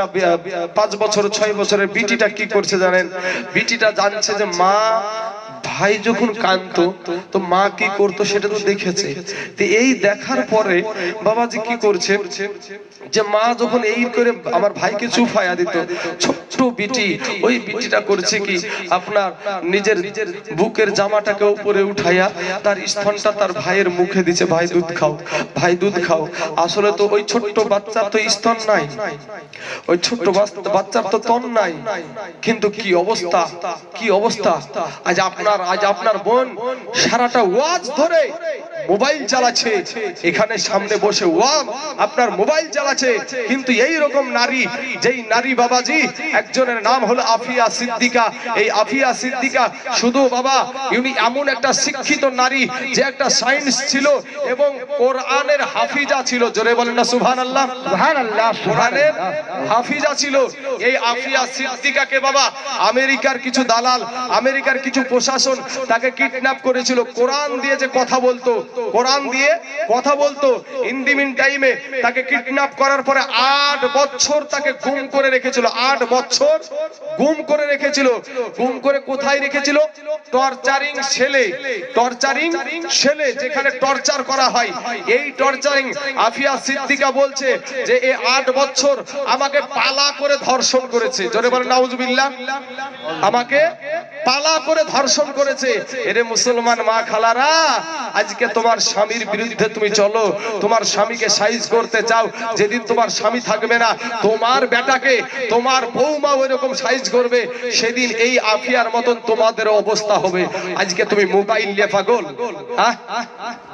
5 বছর 6 বছরের বিটিটা কি করছে জানেন? বিটিটা জানছে যে মা ভাই যখন কাঁদতো তো মা কি করতো সেটা তো দেখেছে। তো এই দেখার পরে বাবাজি কি করছে যে মা যখন এই করে আমার ভাইকে চুপায়া দিত, ছোট্ট বিটি, ওই বিটিটা করছে কি আপনার নিজের বুকের জামাটাকে উপরে উঠাইয়া তার স্তনটা তার ভাইয়ের মুখে দিছে, ভাই দুধ খাও, ভাই দুধ খাও। আসলে তো ওই ছোট্ট বাচ্চার তো স্তন নাই, ওই ছোট্ট বাচ্চার তো তন নাই, কিন্তু কি অবস্থা, কি অবস্থা! আজ আপনার বোন সারাটা ওয়াজ ধরে মোবাইল চালাচ্ছে, এখানে সামনে বসে আপনার মোবাইল চালাচ্ছে, কিন্তু এই রকম নারী, যেই নারী বাবাজি একজনের নাম হলো আফিয়া সিদ্দিকা। এই আফিয়া সিদ্দিকা শুধু বাবা উনি এমন একটা শিক্ষিত নারী যে একটা সায়েন্স ছিল এবং কোরআনের হাফিজা ছিল। জোরে বলেন না সুবহানাল্লাহ। সুবহানাল্লাহ। কোরআনের হাফিজা ছিল। এই আফিয়া সিদ্দিকাকে বাবা আমেরিকার কিছু দালাল, আমেরিকার কিছু প্রশাসন তাকে কিডন্যাপ করেছিল। কোরআন দিয়ে যে কথা বলতো, কোরআন দিয়ে কথা বলতো, ইন দি মিন টাইমে তাকে কিডন্যাপ করার পরে 8 বছর তাকে গুম করে রেখেছিল। 8 বছর গুম করে রেখেছিল। গুম করে কোথায় রেখেছিল? টর্চারিং সেলে, টর্চারিং সেলে, যেখানে টর্চার করা হয়। এই টর্চারিং আফিয়া সিদ্দিকা বলছে যে এই 8 বছর আমাকে পালা করে ধর্ষণ করেছে। জোরে বলেন নাউজুবিল্লাহ। আমাকে পালা করে ধর্ষণ করেছে। এরে মুসলমান মা খালারা, আজকে তোমার স্বামীর বিরুদ্ধে তুমি চলো, তোমার স্বামীকে সাইজ করতে চাও, যেদিন তোমার স্বামী থাকবে না তোমার বেটাকে তোমার বৌমা ওইরকম সাইজ করবে, সেদিন এই আফিয়ার মতন তোমাদের অবস্থা হবে। আজকে তুমি মোবাইল নিয়ে পাগল,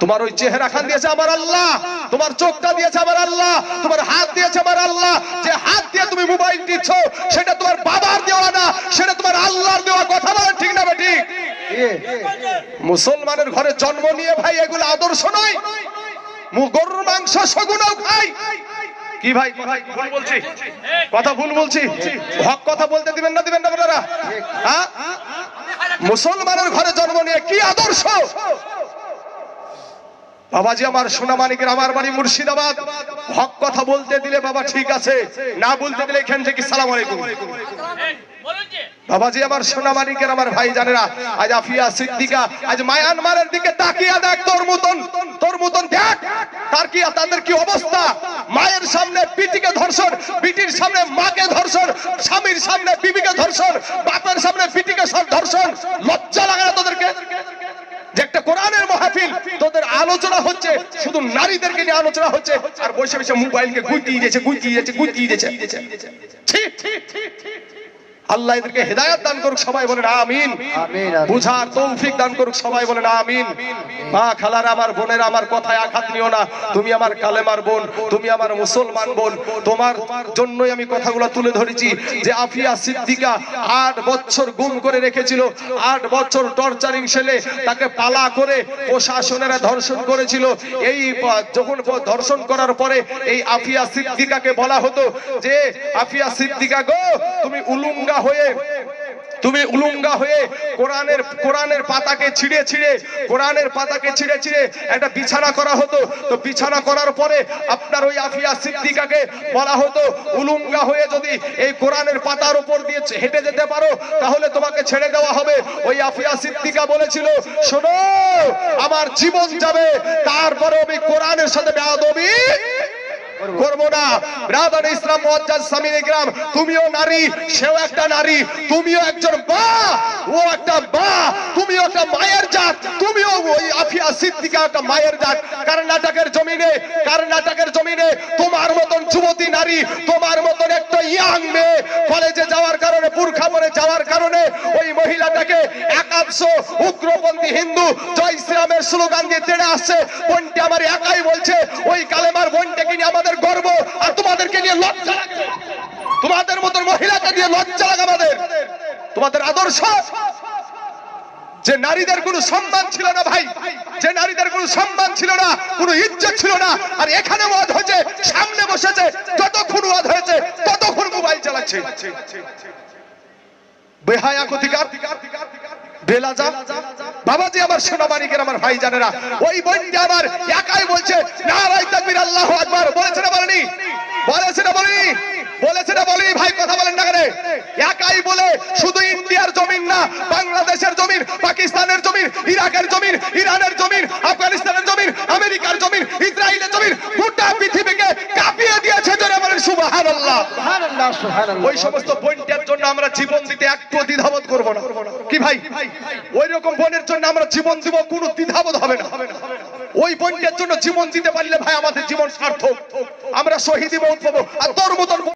তোমার ওই চেহারা খান দিয়েছে আমার আল্লাহ, তোমার চোখটা দিয়েছে আমার আল্লাহ, তোমার হাত দিয়েছে আমার আল্লাহ। যে হাত দিয়ে তুমি মোবাইল দিচ্ছ সেটা তোমার বাবার দেওয়া না, সেটা তোমার আল্লাহর দেওয়া। কথা বলেন ঠিক না ঠিক? মুসলমানের ঘরে জন্ম নিয়ে ভাই এগুলো আদর্শ নয়। গরুর মাংস শগুনও খাই। কি ভাই ভুল বলছি? কথা ভুল বলছি? হক কথা বলতে দিবেন না, দিবেন না আপনারা? হ্যাঁ, মুসলমানের ঘরে জন্ম নিয়ে কি আদর্শ! বাবাজি আমার সোনামানিকের, আমার বাড়ি মুর্শিদাবাদ। হক কথা বলতে দিলে বাবা ঠিক আছে, না বলতে দিলে এখান থেকে সালাম আলাইকুম। বাবাজি আমার সোনামানিকের, আমার ভাই জানেরা, আজ আফিয়া সিদ্দিকা আজ মায়ানমারের দিকে তাকিয়ে দেখ, তোর মতন দেখ তার কি, তাদের কি অবস্থা। মায়ের সামনে বিটিকে ধর্ষণ, বিটির সামনে মাকে ধর্ষণ, স্বামীর সামনে বিবিকে ধর্ষণ, বাপের সামনে বিটিকে ধর্ষণ। লজ্জা লাগে না তোদেরকে? যে একটা কোরআনের মাহফিল, তোদের আলোচনা হচ্ছে শুধু নারীদেরকে নিয়ে আলোচনা হচ্ছে, আর বসে বসে মোবাইলকে গুটিয়ে দিয়েছে। ঠিক ঠিক ঠিক ঠিক। আল্লাহ এদেরকে হেদায়েত দান করুক, সবাই বলেন আমিন। বুঝার তৌফিক দান করুক, সবাই বলেন আমিন। মা খালারা, আমার বোনেরা, আমার কথায় আঘাত নিও না। তুমি আমার কালেমার বোন, তুমি আমার মুসলমান বোন, তোমার জন্যই আমি কথাগুলো তুলে ধরেছি। যে আফিয়া সিদ্দিকা 8 বছর গুম করে রেখেছিল, 8 বছর টর্চারিং সেলে তাকে পালা করে প্রশাসনেরা ধর্ষণ করেছিল। এই যখন ধর্ষণ করার পরে এই আফিয়া সিদ্দিকাকে বলা হতো যে আফিয়া সিদ্দিকা গো, তুমি উলুঙ্গা হয়ে কোরআনের পাতাকে ছিঁড়ে ছিঁড়ে একটা বিছানা করা হতো। তো বিছানা করার পরে আপনার ওই আফিয়া সিদ্দিকাকে বলা হতো উলুঙ্গা হয়ে যদি এই কোরআনের পাতার উপর দিয়ে হেঁটে যেতে পারো তাহলে তোমাকে ছেড়ে দেওয়া হবে। ওই আফিয়া সিদ্দিকা বলেছিল, শোনো আমার জীবন যাবে, তারপরে আমি কোরআনের সাথে বেয়াদবি করবো না। ব্রাদার ইসলাম মুআজ্জাজ সামিন ইকরাম, তুমিও নারী, সেও একটা নারী, তুমিও একজন মা, ও একটা মা, তুমিও একটা মায়ের জাত, তুমিও ওই আফিয়া সিদ্দিকা একটা মায়ের জাত। কর্ণাটকের জমিনে তোমার মতন যুবতী নারী, তোমার মতন একটা ইয়াং মেয়ে কলেজে যাওয়ার কারণে, বুরখা পরে যাওয়ার কারণে ওই মহিলাটাকে একাংশ উগ্রপন্থী হিন্দু জয় শ্রীরামের স্লোগান দিয়ে তেড়ে আসছে। বোনটি আমার একাই বলছে, ওই কালেমার বোনটাকে নিয়ে আমাদের গর্ব, আর তোমাদেরকে নিয়ে লজ্জা লাগে। তোমাদের মতন মহিলাকে নিয়ে লজ্জা লাগে আমাদের, তোমাদের আদর্শ। যে নারীদের কোনো সম্মান ছিল না ভাই, যে নারীদের কোনো সম্মান ছিল না, কোনো ইজ্জত ছিল না। আর এখানে ওয়াজ হয়েছে, সামনে বসেছে, যতক্ষণ ওয়াজ হয়েছে ততক্ষণ মোবাইল চালাচ্ছে। বেহায়া কোথিকার, বেলাজা। বাবাজি আমার সোনামানিকের, আমার ভাই জানেরা, ওই বোনটা আমার একাই বলছে নারায়ে তাকবীর আল্লাহু আকবার। বলেছে না বলেনি? বলেছে না বলেনি? বলেছে না বলেনি? ভাই কথা বলেন না কেন? একাই বলে শুধু ইন্ডিয়ার জমিন না, বাংলাদেশের জমিন, পাকিস্তানের জমিন, ইরাকের জমিন, ইরানের জমিন, আফগানিস্তানের জমিন, আমেরিকার জমিন, ইসরায়েলের জমিন, গোটা পৃথিবীকে কাঁপিয়ে দিয়েছে। জোরে বলেন সুবহানাল্লাহ। সুবহানাল্লাহ, সুবহানাল্লাহ। ওই সমস্ত বোনটার জন্য আমরা জীবন দিতে একটু দ্বিধাবোধ করব না। কি ভাই? ওই রকম বোনের জন্য আমরা জীবন দিব, কোনো দ্বিধাবোধ হবে না। ওই বোনটার জন্য জীবন দিতে পারলে ভাই আমাদের জীবন সার্থক, আমরা শহীদ হবো। আর তোর মতন